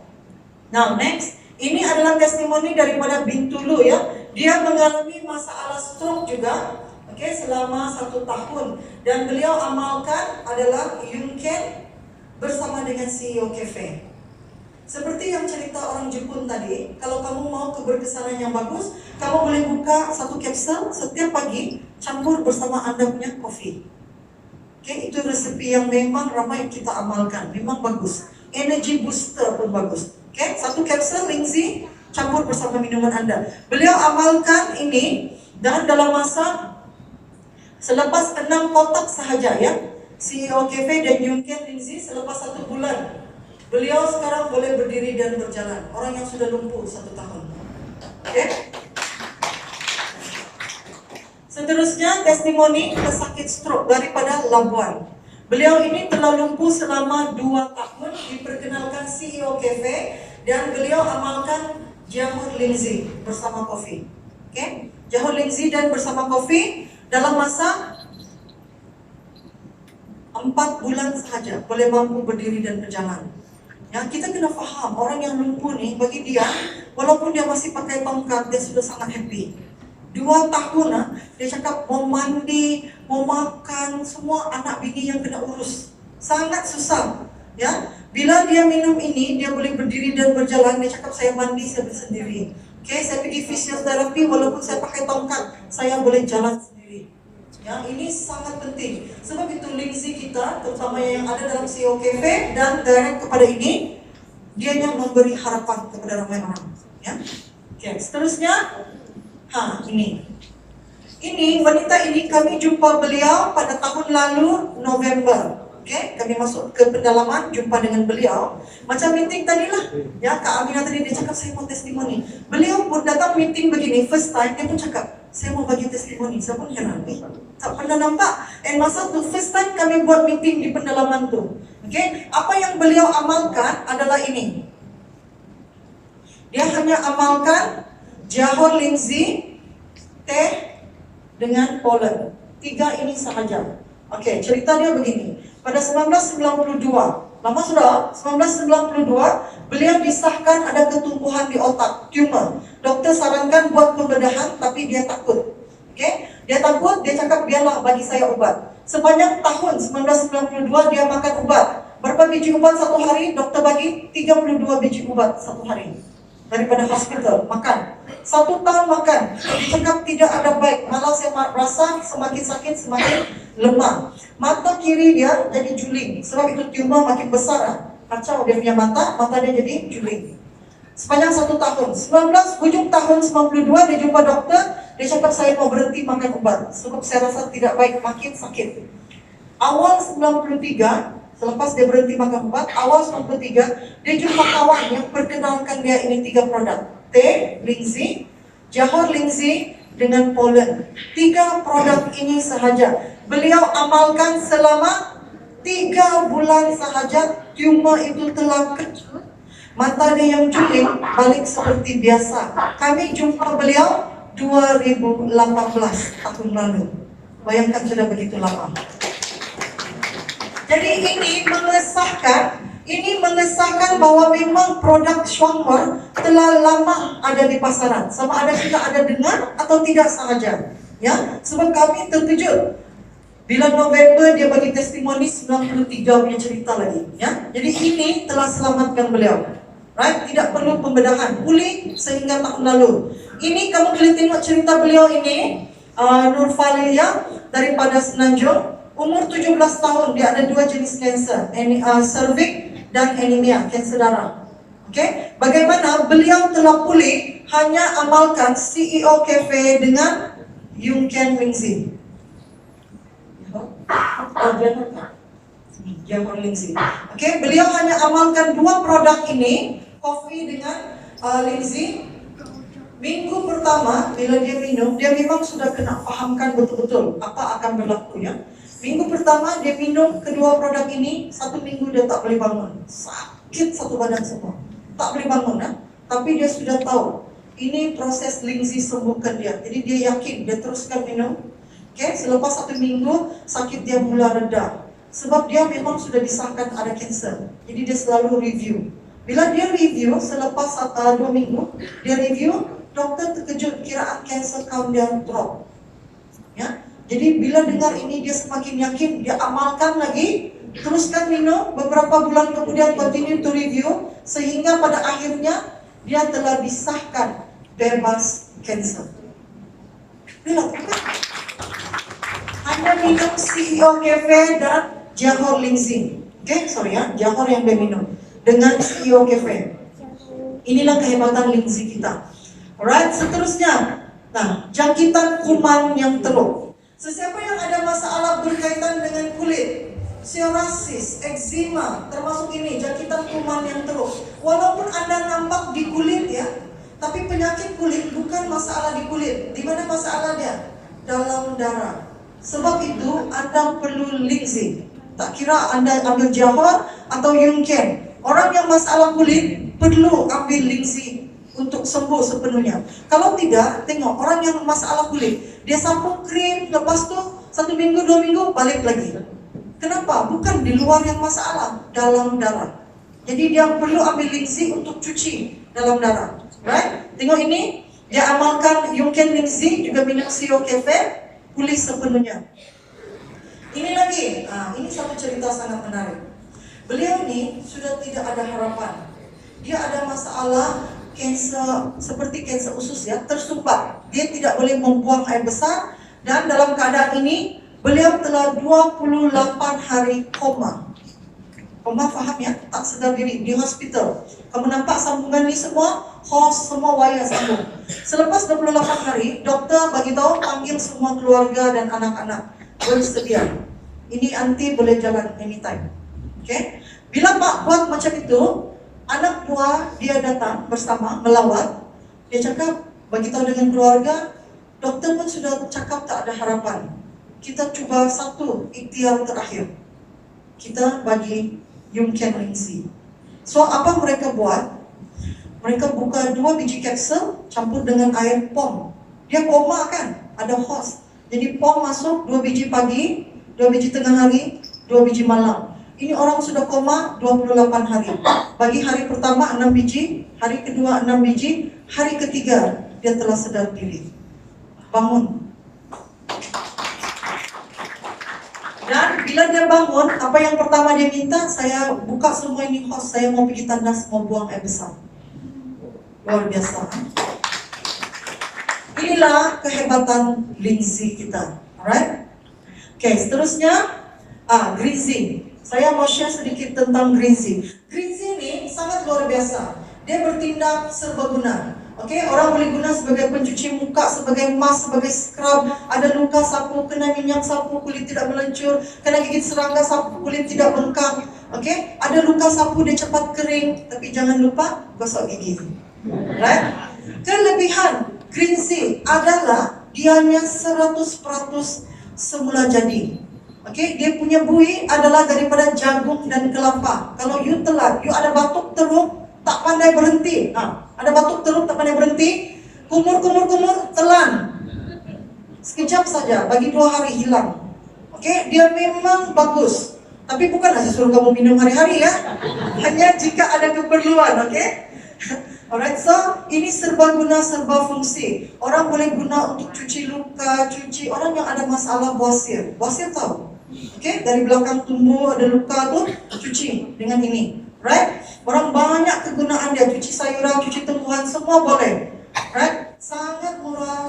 Now next, ini adalah testimoni daripada Bintulu ya. Dia mengalami masalah stroke juga, selama 1 tahun, dan beliau amalkan adalah Yunken bersama dengan CEO Cafe. Seperti yang cerita orang Jepun tadi, kalau kamu mau keberkesanan yang bagus, kamu boleh buka 1 kapsul setiap pagi, campur bersama Anda punya kopi. Itu resepi yang memang ramai kita amalkan, memang bagus. Energy booster pun bagus. 1 kapsul Lingzi, campur bersama minuman Anda. Beliau amalkan ini, dan dalam masa selepas 6 kotak sahaja ya, CEO Cafe dan Yunken Lingzi selepas 1 bulan, beliau sekarang boleh berdiri dan berjalan. Orang yang sudah lumpuh 1 tahun. Seterusnya testimoni pesakit stroke daripada Labuan. Beliau ini telah lumpuh selama 2 tahun, diperkenalkan CEO Cafe, dan beliau amalkan Jamur Lingzi bersama kopi. Jamur Lingzi dan bersama kopi dalam masa 4 bulan sahaja boleh mampu berdiri dan berjalan. Ya, kita kena faham orang yang lumpuh nih, bagi dia walaupun dia masih pakai tongkat, dia sudah sangat happy. 2 tahun dia cakap mau mandi, mau makan, semua anak bini yang kena urus. Sangat susah. Ya, bila dia minum ini, dia boleh berdiri dan berjalan. Dia cakap saya mandi saya sendiri. Saya pergi fisioterapi walaupun saya pakai tongkat, saya boleh jalan sendiri. Ya, ini sangat penting. Sebab itu Lingzi kita, terutama yang ada dalam CEO Cafe dan direct kepada ini, dia yang memberi harapan kepada ramai orang. Ya, seterusnya, ini wanita ini kami jumpa beliau pada tahun lalu November. Kami masuk ke pendalaman, jumpa dengan beliau. Macam meeting tadi lah. Ya, Kak Aminah tadi dia cakap saya mau testimoni. Beliau pun datang meeting begini, first time dia pun cakap saya mau bagi testimoni. Saya pun heran, tak pernah nampak. And masa tu first time kami buat meeting di pendalaman tu. Apa yang beliau amalkan adalah ini. Dia hanya amalkan Jamur Lingzi, teh dengan pollen. 3 ini sahaja. Cerita dia begini. Pada 1992, lama sudah, 1992, beliau disahkan ada ketumbuhan di otak, tumor. Dokter sarankan buat pembedahan, tapi dia takut. Dia takut, dia cakap biarlah bagi saya obat. Sepanjang tahun 1992 dia makan obat. Berapa biji obat 1 hari? Dokter bagi 32 biji obat 1 hari. Daripada hospital, makan 1 tahun makan, dicakap tidak ada baik, malah saya rasa semakin sakit, semakin lemah. Mata kiri dia jadi juling, sebab itu tumor makin besar. Kacau dia punya mata dia jadi juling. Sepanjang 1 tahun, ujung tahun 92 dia jumpa dokter, dia cakap saya mau berhenti makan obat, sebab saya rasa tidak baik, makin sakit. Awal 93, selepas dia berhenti makan obat, awal 93, dia jumpa kawan yang perkenalkan dia ini 3 produk. Teh Lingzi, Jamur Lingzi dengan pollen. 3 produk ini sahaja beliau amalkan selama 3 bulan sahaja, tumor itu telah kecil, mata dia yang juling balik seperti biasa. Kami jumpa beliau 2018 tahun lalu. Bayangkan sudah begitu lama. Jadi ini mengesahkan Ini mengesahkan bahwa memang produk Shuanghe telah lama ada di pasaran. Sama ada kita ada dengar atau tidak sahaja. Ya, sebab kami terkejut. Bila November dia bagi testimoni 93 punya cerita lagi. Ya, jadi ini telah selamatkan beliau. Right? Tidak perlu pembedahan. Pulih sehingga tahun lalu. Ini kamu boleh tengok cerita beliau ini. Nur Falilia daripada Semenanjung. Umur 17 tahun, dia ada 2 jenis kanser, cervix dan anemia, kanser darah. Okey, bagaimana beliau telah pulih hanya amalkan CEO Cafe dengan Yung Ken Lingzi. Jiahor Lingzi. Okey, beliau hanya amalkan 2 produk ini, kopi dengan Lingzi. Minggu pertama bila dia minum, dia memang sudah kena fahamkan betul-betul apa akan berlaku ya. Minggu pertama dia minum kedua produk ini, 1 minggu dia tak boleh bangun. Sakit satu badan semua. Tak boleh bangun ya. Tapi dia sudah tahu ini proses Lingzi sembuhkan dia. Jadi dia yakin, dia teruskan minum. Okay? Selepas 1 minggu sakit dia mula reda. Sebab dia memang sudah disahkan ada kanser. Jadi dia selalu review. Bila dia review selepas 2 minggu, dia review, doktor terkejut kiraan kanser count dia drop. Ya. Jadi bila dengar ini dia semakin yakin, dia amalkan lagi, teruskan minum, beberapa bulan kemudian continue to review, sehingga pada akhirnya dia telah disahkan bebas kanser. Bila hanya minum CEO Cafe dan Jiahor Lingzi. Okay, sorry ya, Jiahor yang dia minum dengan CEO Cafe. Inilah kehebatan Lingzi kita. Alright, seterusnya. Nah, jangkitan kuman yang teruk. Sesiapa yang ada masalah berkaitan dengan kulit, psoriasis, eczema, termasuk ini jangkitan kuman yang teruk. Walaupun Anda nampak di kulit ya, tapi penyakit kulit bukan masalah di kulit. Di mana masalah dia? Dalam darah. Sebab itu Anda perlu Lingzi. Tak kira Anda ambil Jiahor atau Yung Ken. Orang yang masalah kulit perlu ambil Lingzi untuk sembuh sepenuhnya. Kalau tidak, tengok orang yang masalah kulit, dia sapu krim, lepas tu 1 minggu, 2 minggu balik lagi. Kenapa? Bukan di luar yang masalah, dalam darah. Jadi dia perlu ambil Lingzi untuk cuci dalam darah. Right? Tengok ini, dia amalkan Yung Ken Lingzi, juga minum CEO Cafe, pulih sepenuhnya. Ini lagi, ini satu cerita sangat menarik. Beliau ni sudah tidak ada harapan. Dia ada masalah kanser, seperti kanser usus ya, tersumbat. Dia tidak boleh membuang air besar, dan dalam keadaan ini beliau telah 28 hari koma. Koma, faham ya? Tak sedar diri di hospital. Kamu nampak sambungan ni semua, hos semua wire sambung. Selepas 28 hari, doktor bagi tahu panggil semua keluarga dan anak-anak bersedia. Ini anti boleh jalan anytime. Okay? Bila Pak buat macam itu, anak buah dia datang bersama melawat. Dia cakap, bagi tahu dengan keluarga, doktor pun sudah cakap tak ada harapan. Kita cuba satu ikhtiar terakhir. Kita bagi Yung Ken Lingzi. So apa mereka buat? Mereka buka 2 biji kapsul campur dengan air pom. Dia koma kan? Ada host. Jadi pom masuk 2 biji pagi, 2 biji tengah hari, 2 biji malam. Ini orang sudah koma 28 hari. Bagi hari pertama 6 biji, hari kedua 6 biji, hari ketiga dia telah sedar diri. Bangun. Dan bila dia bangun, apa yang pertama dia minta? Saya buka semua ini host, saya mau pergi tandas, mau buang air besar. Luar biasa. Inilah kehebatan Lingzi kita. Alright? Oke, seterusnya green zinc. Saya mau share sedikit tentang green zinc. Green zinc ini sangat luar biasa. Dia bertindak serbaguna. Oke, orang boleh guna sebagai pencuci muka, sebagai mask, sebagai scrub. Ada luka sapu, kena minyak sapu, kulit tidak melencur. Kena gigit serangga sapu, kulit tidak bengkak. Oke, ada luka sapu dia cepat kering. Tapi jangan lupa gosok gigi. Right? Kelebihan green zinc adalah dianya 100% semula jadi. Oke, dia punya buih adalah daripada jagung dan kelapa. Kalau you telan, you ada batuk teruk, tak pandai berhenti. Ada batuk teruk, tak pandai berhenti. Kumur, telan. Sekejap saja, bagi 2 hari hilang. Oke, dia memang bagus. Tapi bukan saya suruh kamu minum hari-hari ya. Hanya jika ada keperluan, oke? Alright, so ini serbaguna, serba fungsi. Orang boleh guna untuk cuci luka, cuci orang yang ada masalah bawasir. Bawasir tahu? Oke, dari belakang tumbuh ada luka tuh, cuci dengan ini. Right? Orang banyak kegunaan dia, cuci sayuran, cuci tumbuhan, semua boleh. Right? Sangat murah,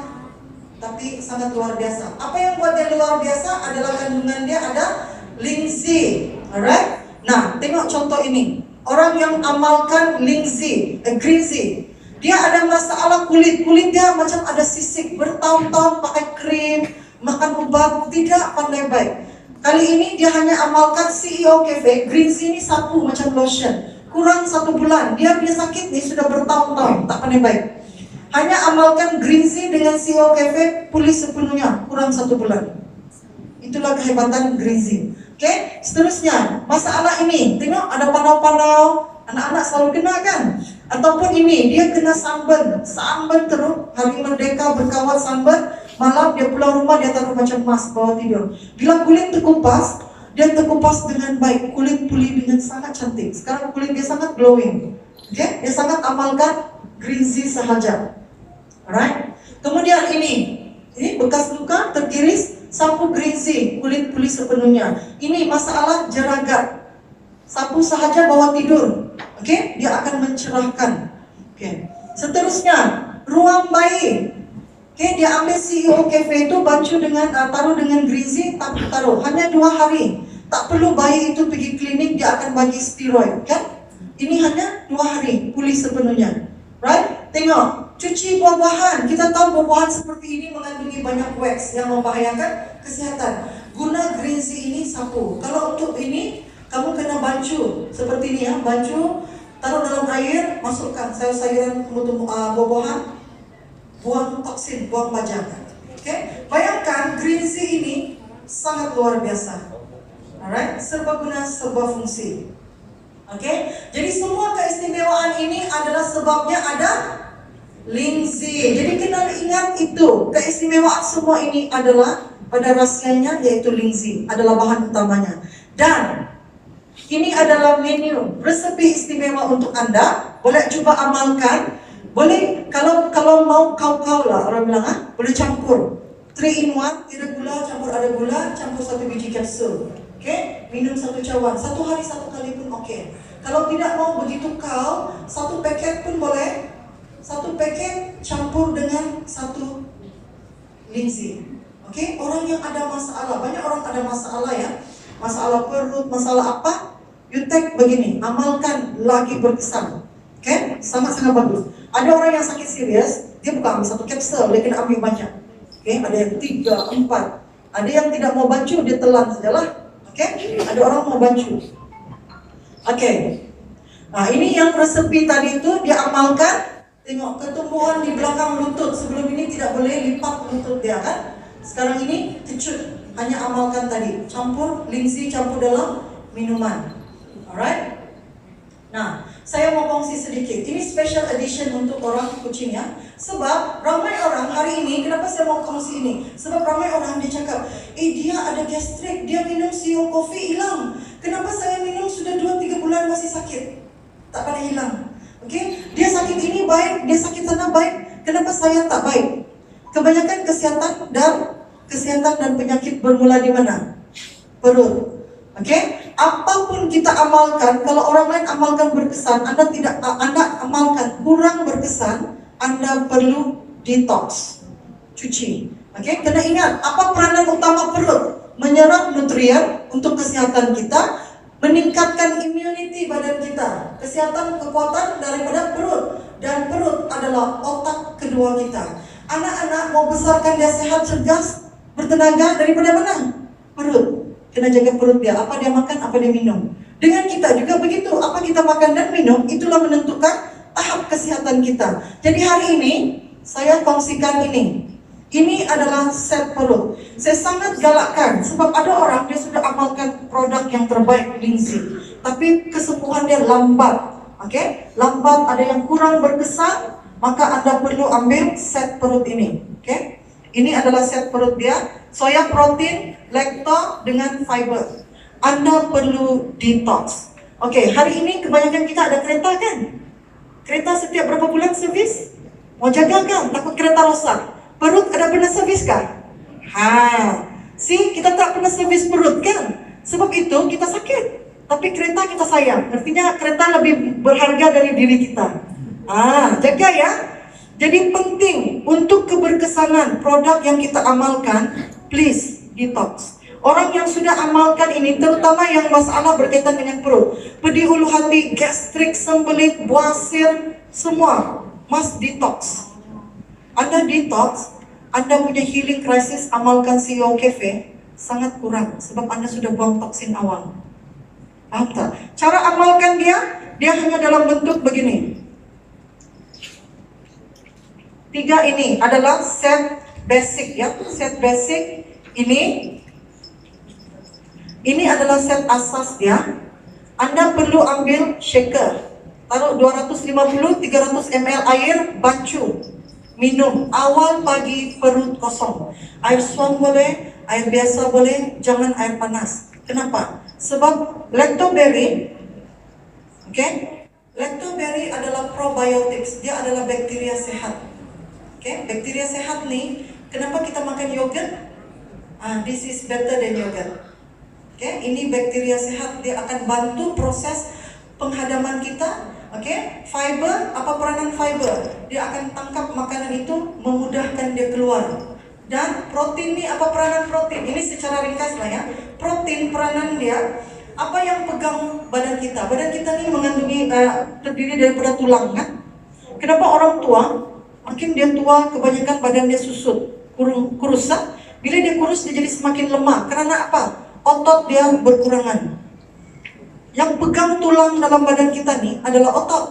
tapi sangat luar biasa. Apa yang buat dia luar biasa adalah kandungan dia ada linzi. Alright? Nah, tengok contoh ini. Orang yang amalkan linzi, greenzy, dia ada masalah kulit dia macam ada sisik, bertahun-tahun pakai krim, makan obat, tidak pandai baik. Kali ini dia hanya amalkan CEO Cafe, greenzy ini sapu macam lotion, kurang 1 bulan, dia sakit nih sudah bertahun-tahun, tak pandai baik. Hanya amalkan greenzy dengan CEO Cafe, pulih sepenuhnya, kurang 1 bulan. Itulah kehebatan greenzy. Oke, seterusnya masalah ini, tengok ada panau-panau, anak-anak selalu kena kan? Ataupun ini, dia kena sunburn terus, hari merdeka berkawat sunburn, malam dia pulang rumah dia taruh macam mask bawah tidur. Bila kulit terkupas, dia terkupas dengan baik, kulit pulih dengan sangat cantik. Sekarang kulit dia sangat glowing. Oke, dia sangat amalkan greenzy sahaja. Alright, kemudian ini bekas luka terkiris, sapu greenzy, kulit pulih sepenuhnya. Ini masalah jeragat, sapu sahaja bawa tidur, oke? Dia akan mencerahkan. Oke. Seterusnya, ruang bayi. Oke, dia ambil CEO Cafe itu baju dengan taruh dengan greenzy, taruh hanya 2 hari. Tak perlu bayi itu pergi klinik, dia akan bagi steroid, kan? Ini hanya 2 hari, pulih sepenuhnya. Right? Tengok. Cuci buah-buahan, kita tahu buah-buahan seperti ini mengandungi banyak wax yang membahayakan kesehatan. Guna greenzy ini sapu. Kalau untuk ini, kamu kena bancu seperti ini ya, bancu, taruh dalam air, masukkan sayur-sayuran, buah-buahan, buang toksin, buang bajang. Oke, bayangkan greenzy ini sangat luar biasa. Alright, serbaguna, serba fungsi. Oke, jadi semua keistimewaan ini adalah sebabnya ada linzi. Jadi kena ingat itu, keistimewaan semua ini adalah pada rahasianya yaitu linzi adalah bahan utamanya. Dan ini adalah menu resepi istimewa untuk Anda. Boleh coba amalkan. Boleh kalau mau kau lah orang bilang boleh campur 3 in 1, tidak gula campur ada gula, campur 1 biji kapsul. Oke, minum 1 cawan, 1 hari 1 kali pun oke. Kalau tidak mau begitu kau, 1 paket pun boleh. 1 paket campur dengan 1 linzi. Oke, orang yang ada masalah, banyak orang ada masalah ya, masalah perut, masalah apa, you take begini, amalkan lagi berkesan. Oke, sangat-sangat bagus. Ada orang yang sakit serius, dia bukan ambil 1 kapsul, dia kena ambil banyak. Oke, ada yang 3, 4. Ada yang tidak mau bancu, dia telan sajalah. Oke, ada orang mau bancu. Oke, nah ini yang resepi tadi itu dia amalkan. Tengok ketumbuhan di belakang lutut. Sebelum ini tidak boleh lipat lutut dia kan. Sekarang ini kecut. Hanya amalkan tadi. Campur linzi, campur dalam minuman. Alright. Nah, saya mau kongsi sedikit. Ini special edition untuk orang kucing ya. Sebab ramai orang hari ini, kenapa saya mau kongsi ini? Sebab ramai orang dia cakap, dia ada gastrik, dia minum CEO Coffee hilang. Kenapa saya minum sudah 2-3 bulan masih sakit? Tak pada hilang. Oke, dia sakit ini baik, dia sakit sana baik. Kenapa saya tak baik? Kebanyakan kesehatan dan penyakit bermula di mana? Perut. Oke, apapun kita amalkan, kalau orang lain amalkan berkesan, Anda amalkan kurang berkesan, Anda perlu detox, cuci. Oke, kena ingat apa peranan utama perut? Menyerap nutrien untuk kesehatan kita, meningkatkan immunity badan kita, kesehatan kekuatan daripada perut, dan perut adalah otak kedua kita. Anak-anak mau besarkan dia sehat, cerdas, bertenaga daripada mana? Perut. Kena jaga perut dia, apa dia makan, apa dia minum. Dengan kita juga begitu, apa kita makan dan minum, itulah menentukan tahap kesehatan kita. Jadi hari ini saya kongsikan ini. Ini adalah set perut. Saya sangat galakkan sebab ada orang dia sudah amalkan produk yang terbaik linzi, tapi kesembuhan dia lambat. Oke, lambat, ada yang kurang berkesan, maka Anda perlu ambil set perut ini. Oke, ini adalah set perut dia, soya protein, lekto dengan fiber. Anda perlu detox. Oke, hari ini kebanyakan kita ada kereta kan? Kereta setiap berapa bulan servis? Mau jaga kan? Takut kereta rosak. Perut ada pernah servis kah? Kita tak pernah servis perut kan? Sebab itu kita sakit. Tapi kereta kita sayang. Artinya kereta lebih berharga dari diri kita. Jaga ya. Jadi penting untuk keberkesanan produk yang kita amalkan, please detox. Orang yang sudah amalkan ini, terutama yang masalah berkaitan dengan perut, pedih ulu hati, gastrik, sembelit, buasir, semua must detox. Anda detox, Anda punya healing crisis, amalkan CEO Cafe, sangat kurang sebab Anda sudah buang toksin awal. Paham tak? Cara amalkan dia hanya dalam bentuk begini. 3 ini adalah set basic ya, set basic ini adalah set asas dia. Anda perlu ambil shaker, taruh 250-300 ml air, bacu, minum awal pagi perut kosong. Air suam boleh, air biasa boleh, jangan air panas. Kenapa? Sebab lactoberry, lactoberry adalah probiotics, dia adalah bakteria sehat. Bakteria sehat nih, kenapa kita makan yogurt? This is better than yogurt. Ini bakteria sehat, dia akan bantu proses penghadaman kita. Fiber, apa peranan fiber? Dia akan tangkap makanan itu, memudahkan dia keluar. Dan protein ini, apa peranan protein? Ini secara ringkas lah ya. Protein peranan dia, apa yang pegang badan kita? Badan kita ini mengandungi terdiri daripada tulang kan? Kenapa orang tua makin dia tua, kebanyakan badan dia susut, kurus. Bila dia kurus, dia jadi semakin lemah. Karena apa? Otot dia berkurangan. Yang pegang tulang dalam badan kita nih adalah otot,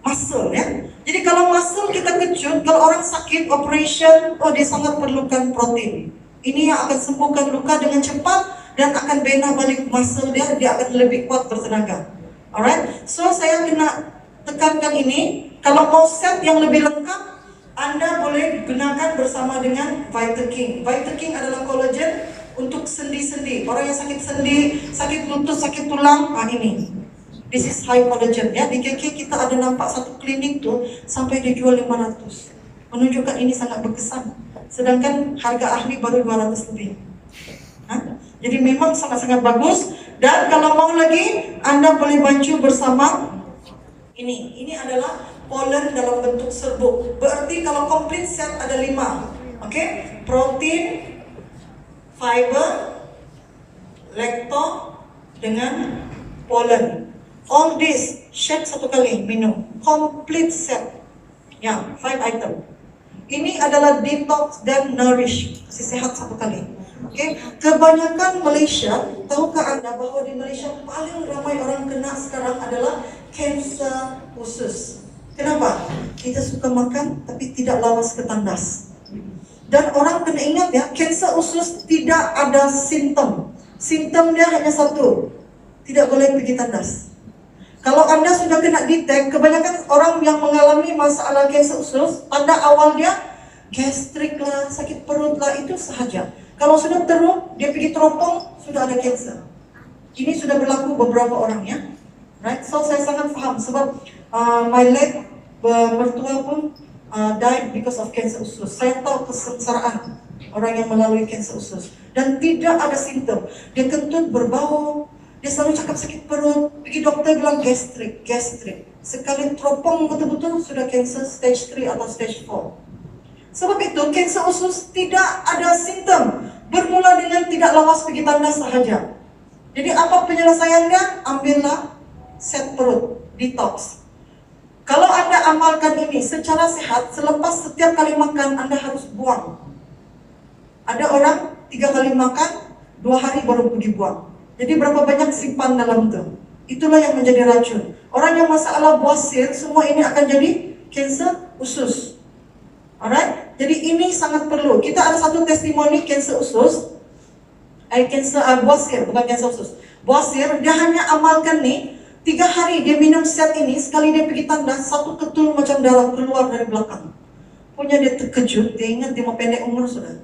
muscle ya. Jadi kalau muscle kita kejut, kalau orang sakit operation, dia sangat perlukan protein. Ini yang akan sembuhkan luka dengan cepat dan akan bina balik muscle dia akan lebih kuat bertenaga. Alright, so saya kena tekankan ini. Kalau mau set yang lebih lengkap, Anda boleh gunakan bersama dengan Vitaking. Vitaking adalah kolagen untuk sendi-sendi. Orang yang sakit sendi, sakit lutut, sakit tulang, ini. This is high collagen ya. Di KK kita ada nampak satu klinik tuh sampai dijual 500. Menunjukkan ini sangat berkesan. Sedangkan harga ahli baru 200 lebih. Jadi memang sangat-sangat bagus. Dan kalau mau lagi, Anda boleh bantu bersama ini. Ini adalah pollen dalam bentuk serbuk. Berarti kalau complete set ada 5. Protein, fiber, lacto dengan pollen. All this shake satu kali minum. Complete set. 5 item. Ini adalah detox dan nourish. Kasih sehat satu kali. Kebanyakan Malaysia, tahukah Anda bahwa di Malaysia paling ramai orang kena sekarang adalah kanser usus. Kenapa? Kita suka makan tapi tidak lawas ke tandas. Dan orang kena ingat ya, kanser usus tidak ada simptom. Simptom dia hanya satu, tidak boleh pergi tandas. Kalau Anda sudah kena detect, kebanyakan orang yang mengalami masalah kanser usus, tanda awal dia gastrik lah, sakit perut lah, itu sahaja. Kalau sudah teruk, dia pergi teropong, sudah ada kanser. Ini sudah berlaku beberapa orang ya. Right? So saya sangat paham sebab my late mertua pun died because of cancer usus. Saya tahu kesengsaraan orang yang melalui cancer usus dan tidak ada simptom. Dia kentut berbau, dia selalu cakap sakit perut, pergi dokter bilang gastrik. Sekali teropong betul-betul sudah cancer stage 3 atau stage 4. Sebab itu cancer usus tidak ada simptom, bermula dengan tidak lawas pergi tandas sahaja. Jadi apa penyelesaiannya? Ambillah set perut, detox. Kalau Anda amalkan ini secara sehat, selepas setiap kali makan Anda harus buang. Ada orang 3 kali makan, 2 hari baru pergi buang. Jadi berapa banyak simpan dalam itu? Itulah yang menjadi racun. Orang yang masalah buasir, semua ini akan jadi kanser usus. Alright? Jadi ini sangat perlu. Kita ada satu testimoni kanser usus, buasir, bukan kanser usus. Buasir, dia hanya amalkan nih 3 hari dia minum set ini, sekali dia pergi tandas, satu ketul macam darah keluar dari belakang. Punya dia terkejut, dia ingat dia mau pendek umur sudah.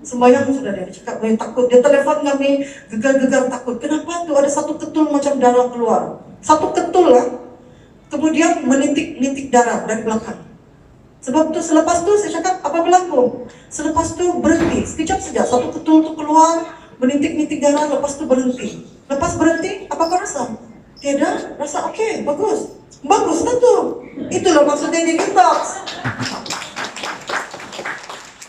Sembahyang sudah dia cakap, dia takut. Dia telefon kami, gegar-gegar takut. Kenapa tuh ada satu ketul macam darah keluar? Satu ketul lah. Kemudian menitik-nitik darah dari belakang. Sebab tu selepas tu saya cakap, apa berlaku? Selepas tu berhenti, sekejap saja. Satu ketul tu keluar, menitik-nitik darah, lepas tu berhenti. Lepas berhenti, apa kau rasa? Tiada, rasa okey, bagus. Bagus lah tu. Itulah maksudnya di detox.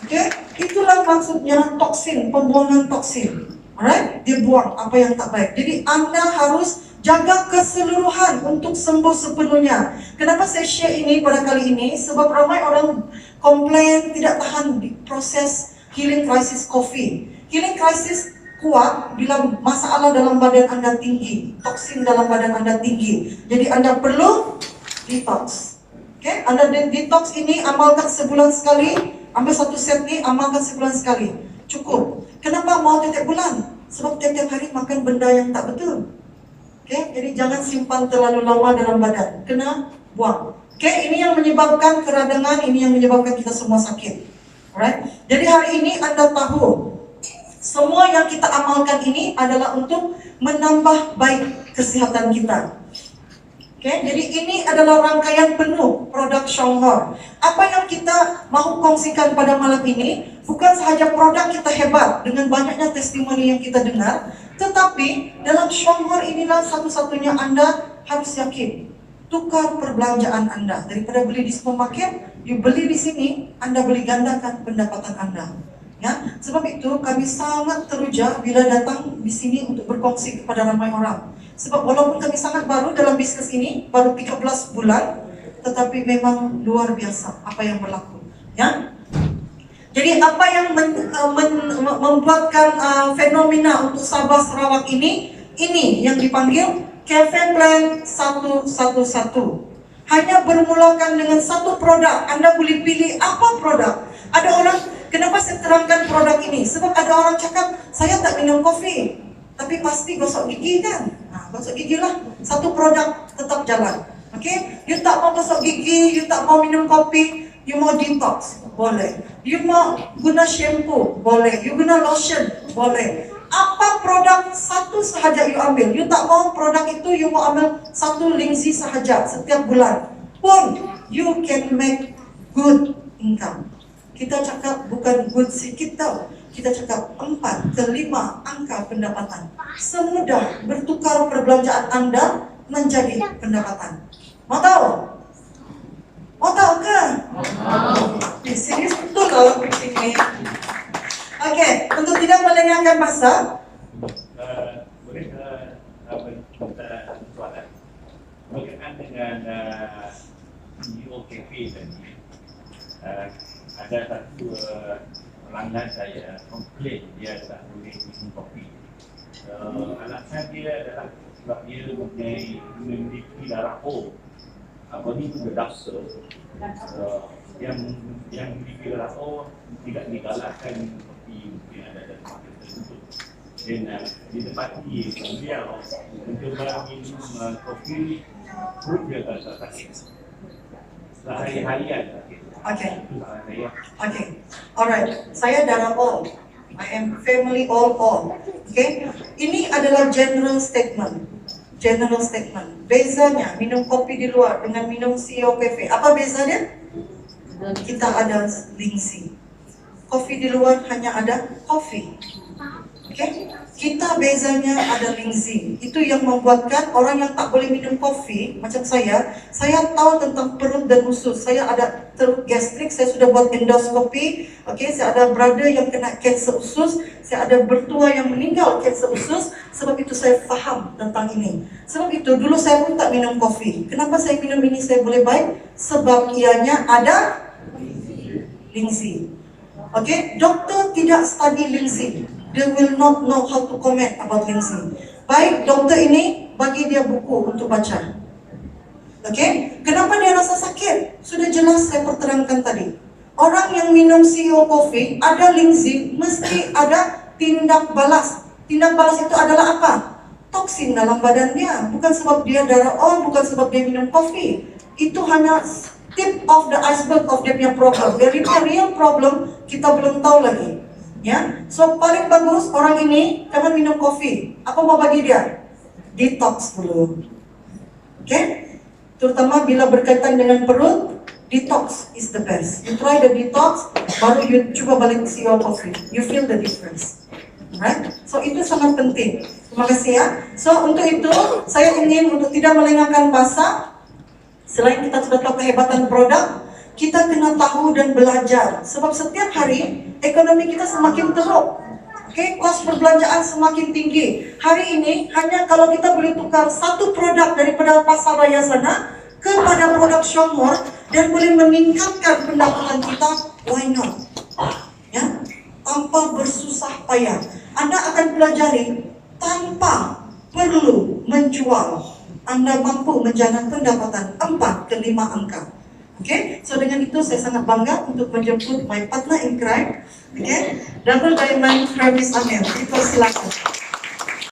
Okay? Itulah maksudnya toksin, pembuangan toksin. Alright? Dia buang apa yang tak baik. Jadi anda harus jaga keseluruhan untuk sembuh sepenuhnya. Kenapa saya share ini pada kali ini? Sebab ramai orang komplain tidak tahan di proses healing crisis coffee. Healing crisis kuat bila masalah dalam badan anda tinggi, toksin dalam badan anda tinggi. Jadi anda perlu detox. Okay? Anda detox ini amalkan sebulan sekali. Ambil satu set ni, amalkan sebulan sekali. Cukup. Kenapa mau tiap bulan? Sebab tiap-tiap hari makan benda yang tak betul. Okay? Jadi jangan simpan terlalu lama dalam badan. Kena buang. Okay? Ini yang menyebabkan keradangan, ini yang menyebabkan kita semua sakit. Alright? Jadi hari ini anda tahu, semua yang kita amalkan ini adalah untuk menambah baik kesihatan kita. Okay, jadi ini adalah rangkaian penuh produk Shonghor. Apa yang kita mahu kongsikan pada malam ini bukan sahaja produk kita hebat dengan banyaknya testimoni yang kita dengar, tetapi dalam Shonghor inilah satu-satunya anda harus yakin. Tukar perbelanjaan anda. Daripada beli di supermarket, you beli di sini, anda beli gandakan pendapatan anda. Ya, sebab itu kami sangat teruja bila datang di sini untuk berkongsi kepada ramai orang. Sebab walaupun kami sangat baru dalam bisnes ini, baru 13 bulan, tetapi memang luar biasa apa yang berlaku. Ya, jadi apa yang membuatkan fenomena untuk Sabah Sarawak ini yang dipanggil Cafe Plan 111. Hanya bermulakan dengan satu produk. Anda boleh pilih apa produk. Ada orang, kenapa saya terangkan produk ini? Sebab ada orang cakap, saya tak minum kopi, tapi pasti gosok gigi kan? Nah, gosok gigi lah. Satu produk tetap jalan. Okay? You tak mau gosok gigi, you tak mau minum kopi, you mau detox, boleh. You mau guna shampoo, boleh. You guna lotion, boleh. Apa produk satu sahaja you ambil. You tak mau produk itu, you mau ambil satu lingzi sahaja setiap bulan. Pun, you can make good income. Kita cakap bukan good sikit tau. Kita cakap 4 ke 5 angka pendapatan. Semudah bertukar perbelanjaan anda menjadi pendapatan. Mau tahu? Mau tahu kan? Di sini betul loh di sini. Okey, untuk tidak melengahkan masa, bolehkah kita soalan berkaitan dengan CEO Cafe tadi? Ada satu pelanggan saya komplain dia tak boleh minum kopi. Alasan dia adalah sebab dia memiliki darah O. Apa ni tu darah yang memiliki darah O tidak digalakkan kopi yang ada dalam market tersebut. Dan ditempati beliau mencoba minum kopi, perut dia tak sakit. Sehari-harian sakit. okay. Okay, alright. Saya darah O. I am family all. Okay, ini adalah general statement. General statement. Bezanya minum kopi di luar dengan minum CEO Cafe. Apa bezanya? Kita ada lingsi. Kopi di luar hanya ada kopi. Okay? Kita bezanya ada lingzi. Itu yang membuatkan orang yang tak boleh minum kopi macam saya tahu tentang perut dan usus. Saya ada teruk gastrik, saya sudah buat endoskopi. Okay? Saya ada brother yang kena kanser usus. Saya ada bertua yang meninggal kanser usus. Sebab itu saya faham tentang ini. Sebab itu dulu saya pun tak minum kopi. Kenapa saya minum ini saya boleh baik? Sebab ianya ada lingzi. Okay? Doktor tidak study lingzi. They will not know how to comment about lingzi. Baik, doktor ini bagi dia buku untuk baca. Okay? Kenapa dia rasa sakit? Sudah jelas saya perterangkan tadi. Orang yang minum CEO Coffee ada lingzi, mesti ada tindak balas. Tindak balas itu adalah apa? Toksin dalam badan dia. Bukan sebab dia darah O, bukan sebab dia minum kopi. Itu hanya tip of the iceberg of dia punya problem. Dari real problem kita belum tahu lagi. Ya, so paling bagus orang ini karena minum kopi. Apa mau bagi dia? Detox dulu. Oke? Terutama bila berkaitan dengan perut, detox is the best. You try the detox, baru you coba balik see your coffee. You feel the difference. Right? So itu sangat penting. Terima kasih ya. So untuk itu saya ingin untuk tidak melengahkan masa. Selain kita sudah tahu kehebatan produk, kita kena tahu dan belajar. Sebab setiap hari ekonomi kita semakin teruk. Oke, kos perbelanjaan semakin tinggi. Hari ini hanya kalau kita boleh tukar satu produk daripada pasar raya sana kepada produk Syonghor dan boleh meningkatkan pendapatan kita, why not? Ya, tanpa bersusah payah. Anda akan pelajari tanpa perlu menjual. Anda mampu menjaga pendapatan 4 ke 5 angka. Oke, so dengan itu saya sangat bangga untuk menjemput my partner in crime, Double Diamond Hermes Amel. Dipersilakan.